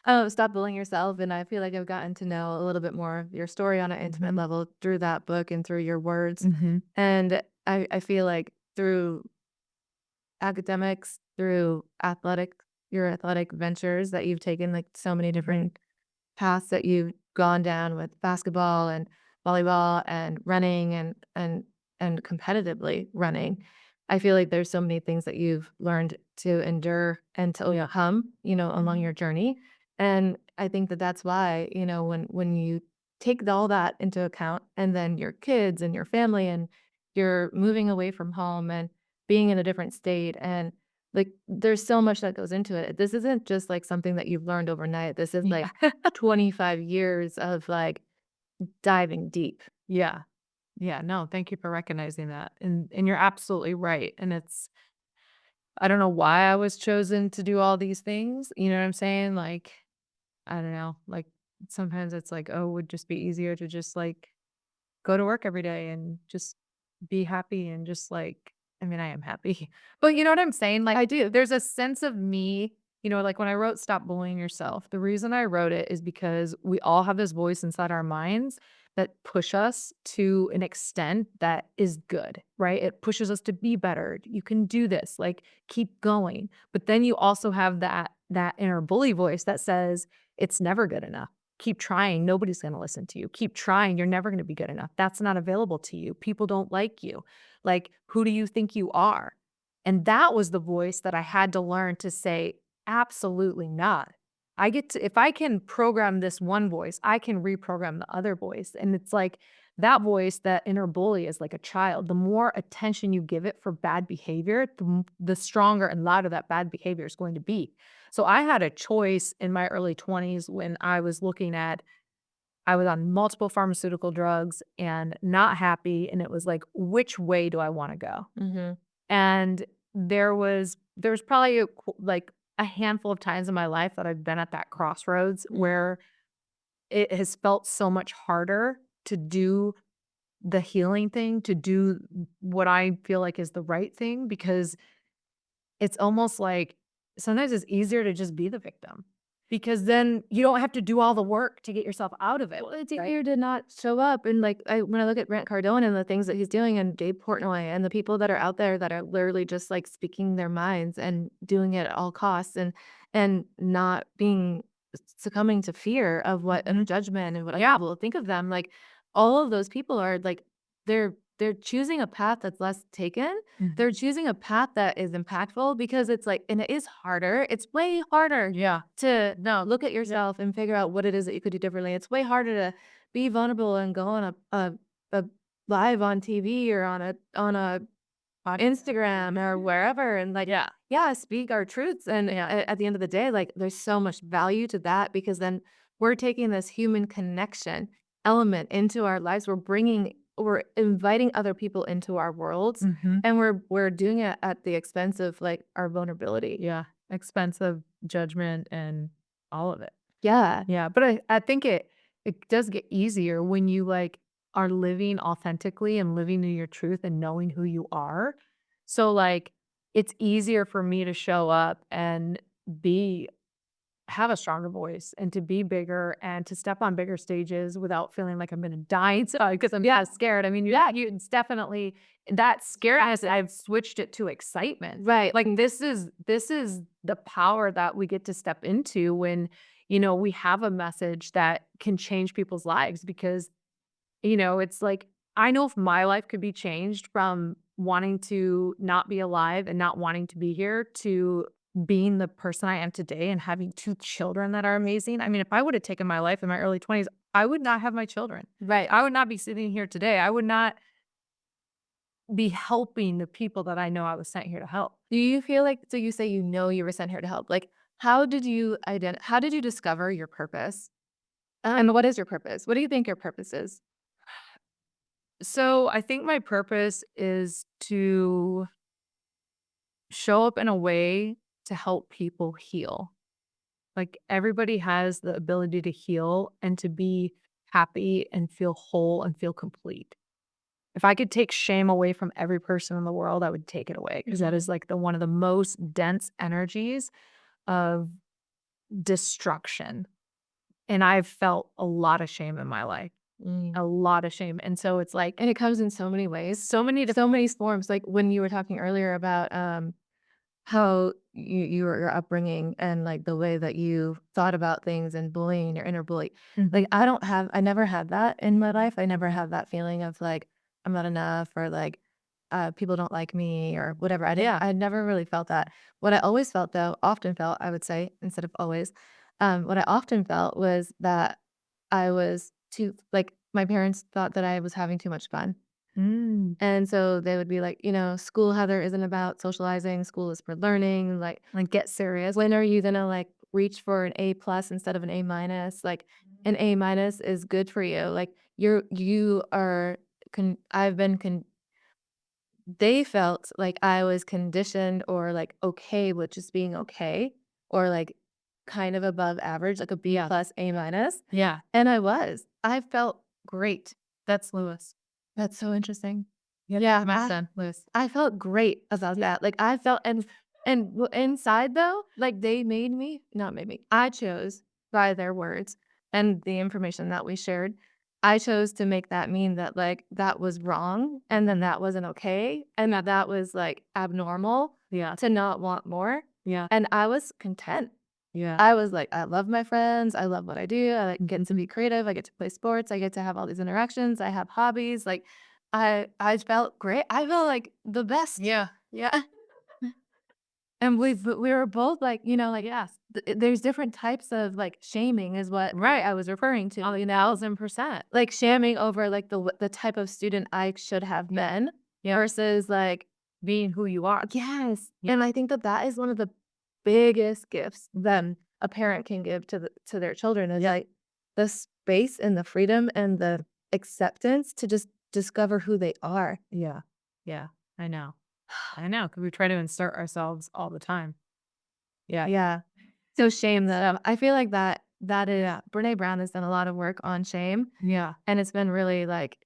oh, Stop Bullying Yourself. And I feel like I've gotten to know a little bit more of your story on an intimate Mhm. level through that book and through your words. Mhm. And I feel like through academics, through your athletic ventures that you've taken, like so many different paths that you've gone down with basketball and volleyball and running and competitively running. I feel like there's so many things that you've learned to endure and to overcome, along your journey. And I think that that's why, when you take all that into account and then your kids and your family and you're moving away from home and being in a different state and like there's so much that goes into it. This isn't just like something that you've learned overnight. This is like Yeah. 25 years of like diving deep. Yeah. Yeah, no, thank you for recognizing that, and you're absolutely right, and it's I don't know why I was chosen to do all these things, you know what I'm saying? Like, I don't know, like, sometimes it's like, oh, it would just be easier to just, like, go to work every day and just be happy and just like I mean, I am happy. But you know what I'm saying? Like, I do. there's a sense of me, like when I wrote Stop Bullying Yourself, the reason I wrote it is because we all have this voice inside our minds that push us to an extent that is good, right? It pushes us to be better. You can do this, like keep going. But then you also have that inner bully voice that says it's never good enough. Keep trying. Nobody's going to listen to you. Keep trying. You're never going to be good enough. That's not available to you. People don't like you. Like, who do you think you are? And that was the voice that I had to learn to say, absolutely not. I get to, if I can program this one voice, I can reprogram the other voice. And it's like that voice, that inner bully is like a child. The more attention you give it for bad behavior, the stronger and louder that bad behavior is going to be. So I had a choice in my early 20s when I was on multiple pharmaceutical drugs and not happy, and it was like, which way do I wanna go? Mhm. And there was probably like a handful of times in my life that I've been at that crossroads where it has felt so much harder to do the healing thing, to do what I feel like is the right thing because it's almost like sometimes it's easier to just be the victim because then you don't have to do all the work to get yourself out of it, Well, it's right? easier to not show up and like when I look at Grant Cardone and the things that he's doing and Dave Portnoy and the people that are out there that are literally just like speaking their minds and doing it at all costs and not being succumbing to fear of what and Mhm. judgment and what other Yeah. people will think of them. Like all of those people are like they're choosing a path that's less taken. They're Mhm. choosing a path that is impactful because it's like and it is harder. It's way harder Yeah. to no, look at yourself and figure out what it is that you could do differently. It's way harder to be vulnerable and go on a live on TV or on a Pod Instagram or wherever and like Yeah. yeah, speak our truths. And Yeah. at the end of the day, like there's so much value to that because then we're taking this human connection element into our lives. We're inviting other people into our worlds Mhm. and we're doing it at the expense of like our vulnerability. Yeah. Expensive judgment and all of it. Yeah. Yeah, but I think it does get easier when you, like, are living authentically and living in your truth and knowing who you are. So, like, it's easier for me to show up and be have a stronger voice and to be bigger and to step on bigger stages without feeling like I'm gonna die inside because I'm Yeah. scared. I mean, yeah, it's definitely that scare has I've switched it to excitement. Right. Like this is the power that we get to step into when, we have a message that can change people's lives because it's like, I know if my life could be changed from wanting to not be alive and not wanting to be here to being the person I am today and having 2 children that are amazing. I mean, if I would have taken my life in my early 20s, I would not have my children. Right. I would not be sitting here today. I would not be helping the people that I know I was sent here to help. Do you feel like, so you say you know you were sent here to help. Like, how did you discover your purpose? And what is your purpose? What do you think your purpose is? So I think my purpose is to show up in a way to help people heal. Like everybody has the ability to heal and to be happy and feel whole and feel complete. If I could take shame away from every person in the world, I would take it away because that is like the one of the most dense energies of destruction. And I've felt a lot of shame in my life, Mm. a lot of shame. And so it's like And it comes in so many ways, so many so many forms. Like when you were talking earlier about how you were your upbringing and like the way that you thought about things and bullying your inner bully. Like different. I never had that in my life. I never had that feeling of like I'm not enough or like people don't like me or whatever. Yeah. I never really felt that. What I always felt though, often felt, I would say, instead of always, what I often felt was that I was too like my parents thought that I was having too much fun. Mm. And so they would be like, school, Heather, isn't about socializing. School is for learning. Like, Like get serious. when are you gonna like reach for an A plus instead of an A minus? Like, an A minus is good for you. Like, you are. I've been they felt like I was conditioned or like okay with just being okay or like kind of above average, like a B Yeah. plus, A minus. Yeah. And I was. I felt great. That's Lewis. That's so interesting. Yeah. Yeah, My son, Lewis. I felt great about that. Like I felt inside though, like they made me, not made me. I chose by their words and the information that we shared. I chose to make that mean that like that was wrong and then that wasn't okay and that was like abnormal Yeah. to not want more. Yeah. And I was content. Yeah. I was like, I love my friends. I love what I do. I like get to be creative. I get to play sports. I get to have all these interactions. I have hobbies. Like I felt great. I felt like the best. Yeah. Yeah. And we were both like, like yes, there's different types of like shaming is what I was referring to. 1,000%. Like shaming over like the type of student I should have been Yeah. versus like Being who you are. yes. Yeah. And I think that that is one of the biggest gifts that a parent can give to their children is like the space and the freedom and the acceptance to just discover who they are. Yeah. Yeah. I know. I know. Because we try to insert ourselves all the time. Yeah. Yeah. So shame that I feel like that is Brene Brown has done a lot of work on shame Yeah. and it's been really like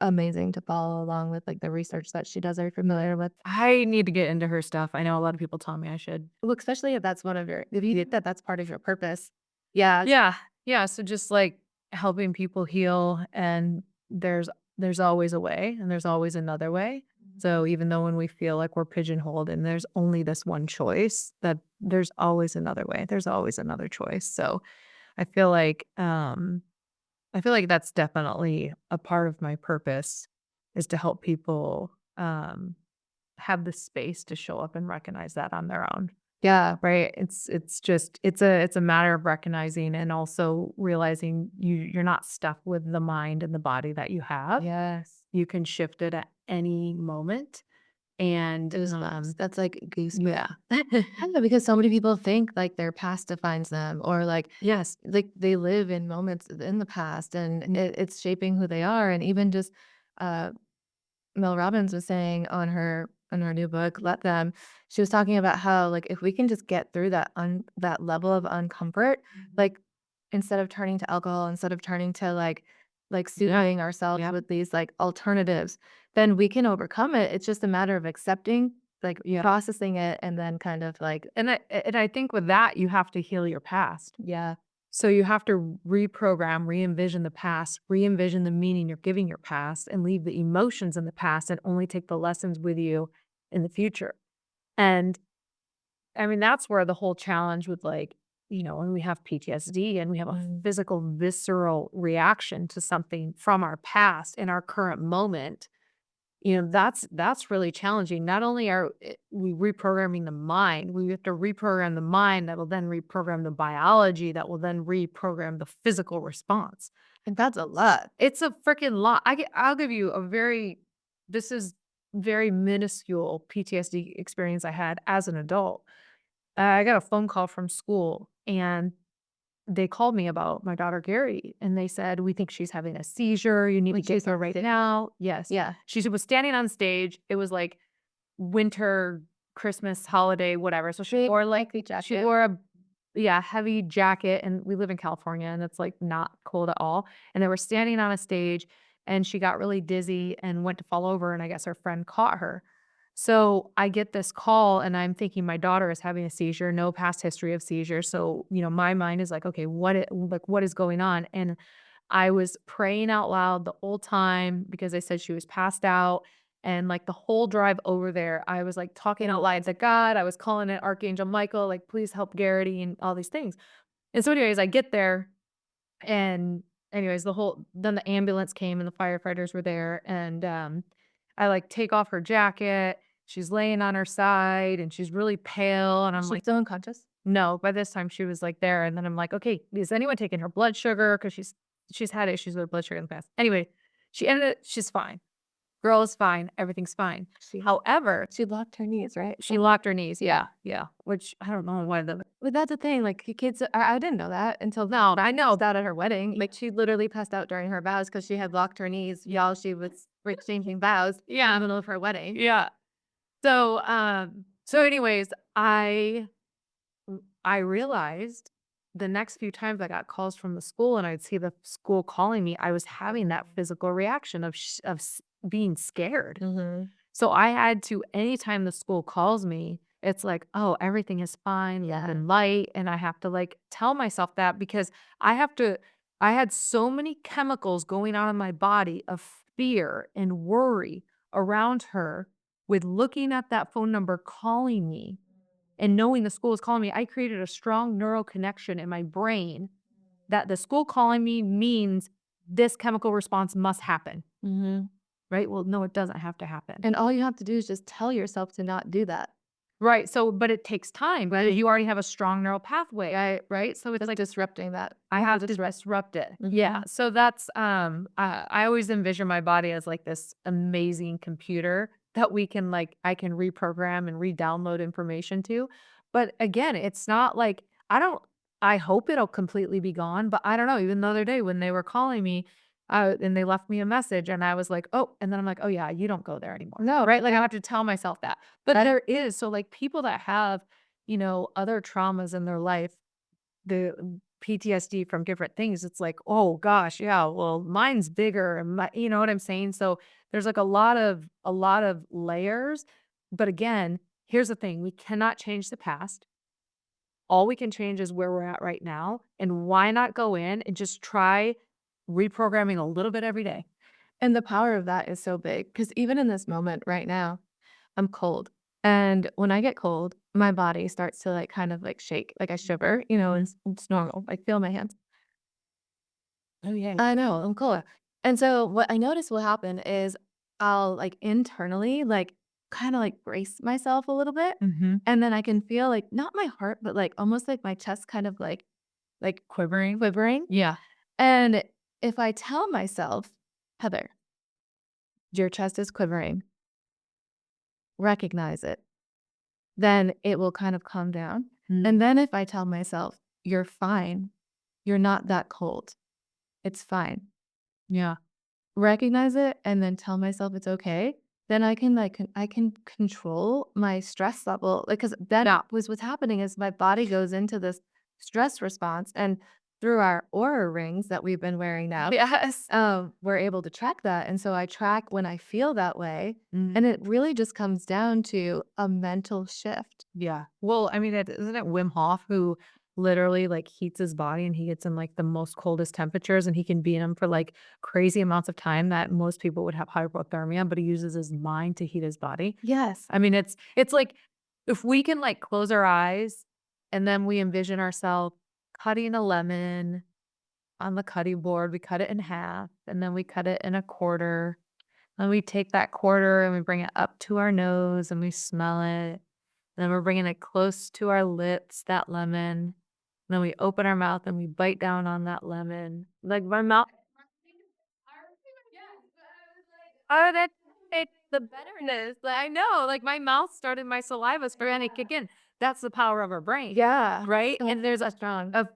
amazing to follow along with like the research that she does. Are you familiar with? I need to get into her stuff. I know a lot of people tell me I should. Well, especially if that's one of your if you think that that's part of your purpose. Yeah. Yeah. Yeah. So just like helping people heal and there's always a way and there's always another way. So even though when we feel like we're pigeonholed and there's only this one choice, that there's always another way. There's always another choice. So I feel like that's definitely a part of my purpose is to help people have the space to show up and recognize that on their own. Yeah. Right? It's just it's a matter of recognizing and also realizing you're not stuck with the mind and the body that you have. Yes. You can shift it at any moment. And Goosebumps. That's like goosebumps. yeah. Yeah, because so many people think like their past defines them or Yes. like they live in moments in the past and it's shaping who they are. And even just uh Mel Robbins was saying on her new book, Let Them, she was talking about how like if we can just get through that level of uncomfort, like instead of turning to alcohol, instead of turning to like soothing ourselves Yeah. with these like alternatives, then we can overcome it. It's just a matter of accepting, like Yeah. processing it and then kind of like And I think with that you have to heal your past. yeah. So you have to reprogram, re-envision the past, re-envision the meaning you're giving your past, and leave the emotions in the past and only take the lessons with you in the future. And I mean, that's where the whole challenge with like, when we have PTSD and we have a physical, visceral reaction to something from our past in our current moment, that's really challenging. Not only are we reprogramming the mind, we have to reprogram the mind that will then reprogram the biology that will then reprogram the physical response. And that's a lot. It's a freaking lot. I'll give you a very this is very minuscule PTSD experience I had as an adult. I got a phone call from school and they called me about my daughter Gary and they said, "We think she's having a seizure. You need to Like get she's her right now." Yes. Yeah. She was standing on stage. It was like winter, Christmas, holiday, whatever. So she Big wore like comfy she jacket. wore a heavy jacket and we live in California and it's like not cold at all. And they were standing on a stage and she got really dizzy and went to fall over and I guess her friend caught her. So I get this call and I'm thinking my daughter is having a seizure, no past history of seizures. So, my mind is like, okay, what is going on? And I was praying out loud the whole time because I said she was passed out. And like the whole drive over there, I was like talking out loud to God. I was calling it Archangel Michael, like, please help Garrity and all these things. And so, anyways, I get there and anyways, then the ambulance came and the firefighters were there. And I like take off her jacket. She's laying on her side and she's really pale. And I'm She's like, still unconscious? no, by this time she was like there. And then I'm like, okay, is anyone taking her blood sugar? Because she's had issues with her blood sugar in the past. Anyway, she's fine. Girl is fine. Everything's fine. However, She locked her knees, right? she locked her knees. Yeah. Yeah. Which I don't know why But that's the thing, like, kids I didn't know that until no, I know. passed out at her wedding. Like, she literally passed out during her vows because she had locked her knees while she was exchanging vows in the Yeah. middle of her wedding. Yeah. So anyways, I realized the next few times I got calls from the school and I'd see the school calling me, I was having that physical reaction of being scared. Mhm. So I had to, anytime the school calls me, it's like, oh, everything is fine, love and light. And I have to like tell myself that because I had so many chemicals going on in my body of fear and worry around her with looking at that phone number calling me and knowing the school is calling me. I created a strong neural connection in my brain that the school calling me means this chemical response must happen. Mhm. Right? Well, no, it doesn't have to happen. And all you have to do is just tell yourself to not do that. Right. So, but it takes time, but you already have a strong neural pathway, right? So it's Just like disrupting that. I have to disrupt it. Mhm. Yeah. So that's I always envision my body as like this amazing computer that we can like I can reprogram and re-download information to. But again, it's not like I hope it'll completely be gone, but I don't know. Even the other day when they were calling me, and they left me a message and I was like, oh, and then I'm like, oh yeah, you don't go there anymore. No. Right. Like I have to tell myself that. But there is so like people that have, other traumas in their life the PTSD from different things, it's like, "Oh gosh, yeah, well, mine's bigger," and you know what I'm saying? So, there's, like, a lot of layers, but again, here's the thing, we cannot change the past. All we can change is where we're at right now, and why not go in and just try reprogramming a little bit every day? And the power of that is so big because even in this moment right now, I'm cold. And when I get cold, my body starts to like kind of like shake, like I shiver, it's normal. I feel my hands. Oh, yeah. I know, I'm cold. And so what I notice will happen is I'll like internally like kind of like brace myself a little bit. Mhm. And then I can feel like not my heart, but like almost like my chest kind of like Quivering? quivering. Yeah. And if I tell myself, Heather, your chest is quivering, recognize it, then it will kind of calm down. Mm. And then if I tell myself, you're fine, you're not that cold, it's fine, Yeah. recognize it, and then tell myself it's okay, then I can I can control my stress level. Like, because that was what's happening is my body goes into this stress response. And through our aura rings that we've been wearing now, Yes. we're able to track that. And so I track when I feel that way. Mhm. And it really just comes down to a mental shift. Yeah. Well, I mean, isn't it Wim Hof who literally like heats his body and he gets in like the most coldest temperatures and he can be in them for like crazy amounts of time that most people would have hypothermia, but he uses his mind to heat his body. Yes. I mean, it's like if we can like close our eyes and then we envision ourselves cutting a lemon on the cutting board, we cut it in half and then we cut it in a quarter And we take that quarter and we bring it up to our nose and we smell it. Then we're bringing it close to our lips, that lemon. Then we open our mouth and we bite down on that lemon. Like my mouth. Oh, that the bitterness. Like, I know, like my mouth started, my saliva started to kick in. That's the power of our brain, Yeah. right? So And there's strong. a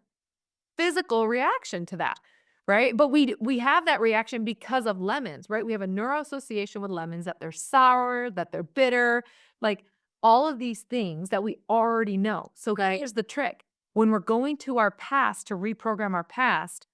physical reaction to that, right? But we have that reaction because of lemons, right? We have a neuro association with lemons that they're sour, that they're bitter, like all of these things that we already know. So here's the trick. When we're going to our past to reprogram our past,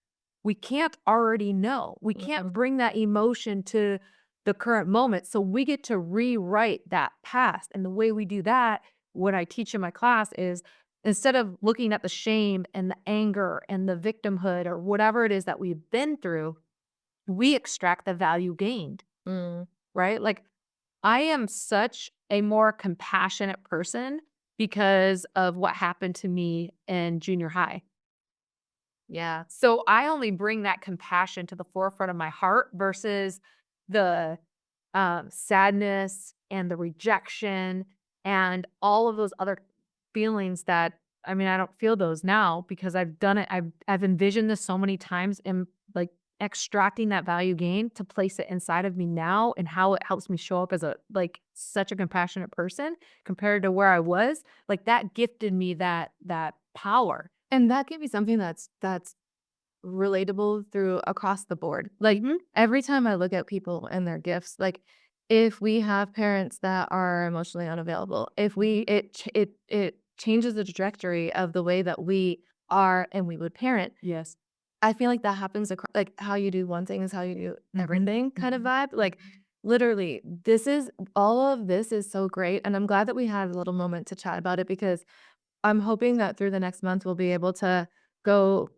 we can't already know. We can't bring that emotion to the current moment. So we get to rewrite that past. And the way we do that, what I teach in my class is instead of looking at the shame and the anger and the victimhood or whatever it is that we've been through, we extract the value gained, Mm. right? Like I am such a more compassionate person because of what happened to me in junior high. Yeah. So I only bring that compassion to the forefront of my heart versus the sadness and the rejection and all of those other feelings that I mean, I don't feel those now because I've done it. I've envisioned this so many times and like extracting that value gain to place it inside of me now and how it helps me show up as a like such a compassionate person compared to where I was. Like that gifted me that power. And that can be something that's relatable through across the board. Like every time I look at people and their gifts, like if we have parents that are emotionally unavailable, if we it changes the trajectory of the way that we are and we would parent. Yes. I feel like that happens across like how you do one thing is how you do Mhm. everything kind of Mhm. vibe. Like literally, this is all of this is so great. And I'm glad that we had a little moment to chat about it because I'm hoping that through the next month, we'll be able to go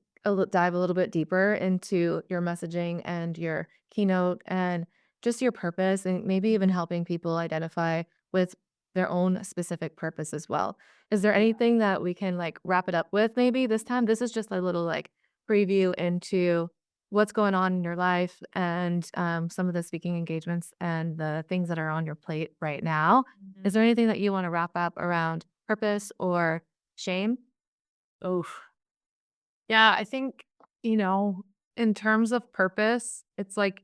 dive a little bit deeper into your messaging and your keynote and just your purpose, and maybe even helping people identify with their own specific purpose as well. Is there anything that we can like wrap it up with maybe this time? This is just a little like preview into what's going on in your life and some of the speaking engagements and the things that are on your plate right now. Is there anything that you want to wrap up around purpose or shame? Oof. Yeah, I think, in terms of purpose, it's like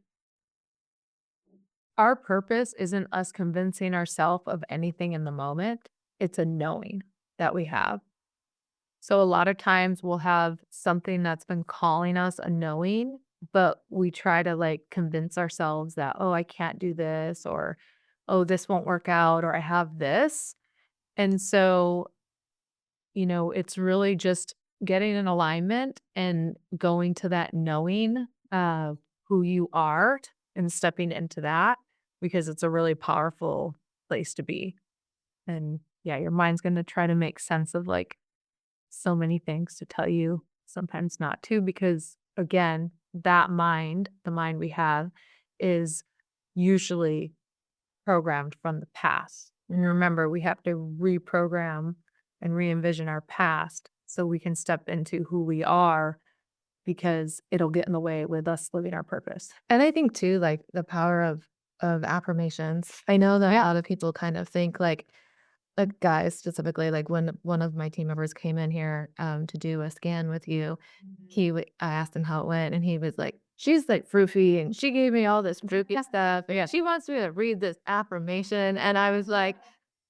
our purpose isn't us convincing ourselves of anything in the moment. It's a knowing that we have. So a lot of times we'll have something that's been calling us a knowing, but we try to like convince ourselves that, oh, I can't do this, or oh, this won't work out, or I have this. And so it's really just getting in alignment and going to that knowing of who you are and stepping into that because it's a really powerful place to be. And yeah, your mind's going to try to make sense of like so many things to tell you, sometimes not to, because again, that mind, the mind we have, is usually programmed from the past. And remember, we have to reprogram and re-envision our past so we can step into who we are because it'll get in the way with us living our purpose. And I think too, like the power of affirmations. I know that a lot of people kind of think like guys specifically, like when one of my team members came in here to do a scan with you, I asked him how it went, and he was like, "She's like froofy, and she gave me all this froofy stuff. And she wants me to read this affirmation," and I was like,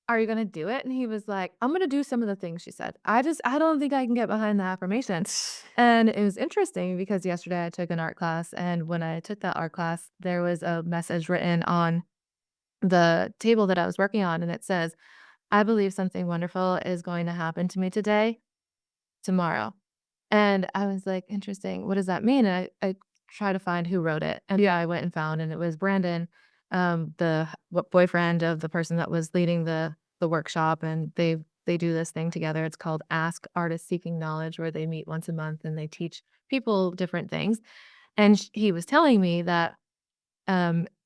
"Are you gonna do it?" And he was like, "I'm gonna do some of the things she said. I don't think I can get behind the affirmation." And it was interesting because yesterday I took an art class, and when I took that art class, there was a message written on the table that I was working on, and it says, "I believe something wonderful is going to happen to me today, tomorrow." And I was like, "Interesting. What does that mean?" And I tried to find who wrote it. And yeah, I went and found, and it was Brandon, boyfriend of the person that was leading the workshop, and they do this thing together. It's called Ask Artists Seeking Knowledge, where they meet once a month and they teach people different things. And he was telling me that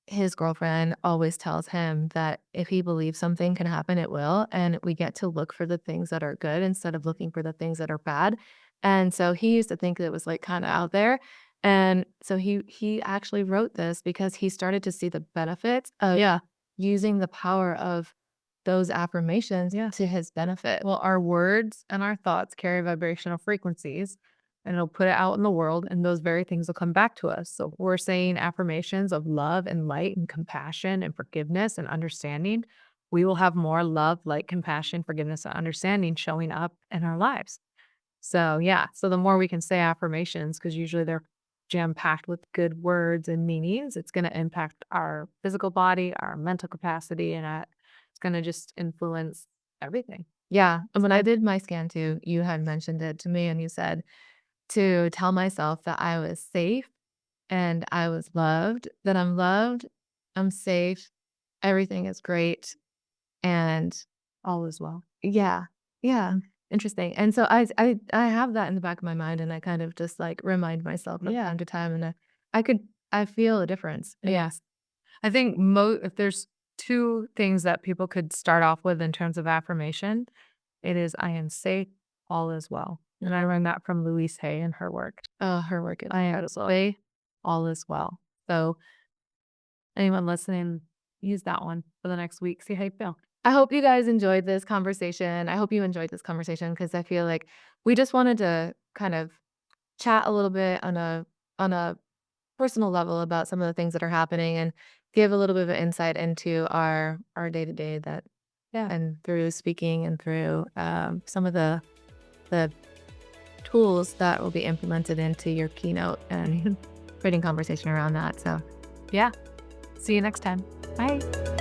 his girlfriend always tells him that if he believes something can happen, it will, and we get to look for the things that are good instead of looking for the things that are bad. And so he used to think it was like kind of out there. And so he actually wrote this because he started to see the benefits of Yeah. using the power of those affirmations Yeah. to his benefit. Well, our words and our thoughts carry vibrational frequencies and it'll put it out in the world, and those very things will come back to us. So, we're saying affirmations of love and light and compassion and forgiveness and understanding. We will have more love, light, compassion, forgiveness, and understanding showing up in our lives. So, yeah. So, the more we can say affirmations, because usually they're jam packed with good words and meanings, it's going to impact our physical body, our mental capacity, and it's going to just influence everything. Yeah. And when I did my scan too, you had mentioned it to me and you said to tell myself that I was safe and I was loved, I'm safe, everything is great. And All is well. yeah, yeah, Mm. interesting. And so I have that in the back of my mind and I kind of just like remind myself from Yeah. time to time and I feel a difference. Yes. I think if there's two things that people could start off with in terms of affirmation, it is I am safe, all is well. And I learned that from Louise Hay in her work. Oh, her work is I am incredible. safe, all is well. So anyone listening, use that one for the next week. See how you feel. I hope you guys enjoyed this conversation. I hope you enjoyed this conversation because I feel like we just wanted to kind of chat a little bit on a personal level about some of the things that are happening and give a little bit of insight into our day to day that Yeah. and through speaking and through some of the tools that will be implemented into your keynote and creating conversation around that. So Yeah. See you next time. Bye.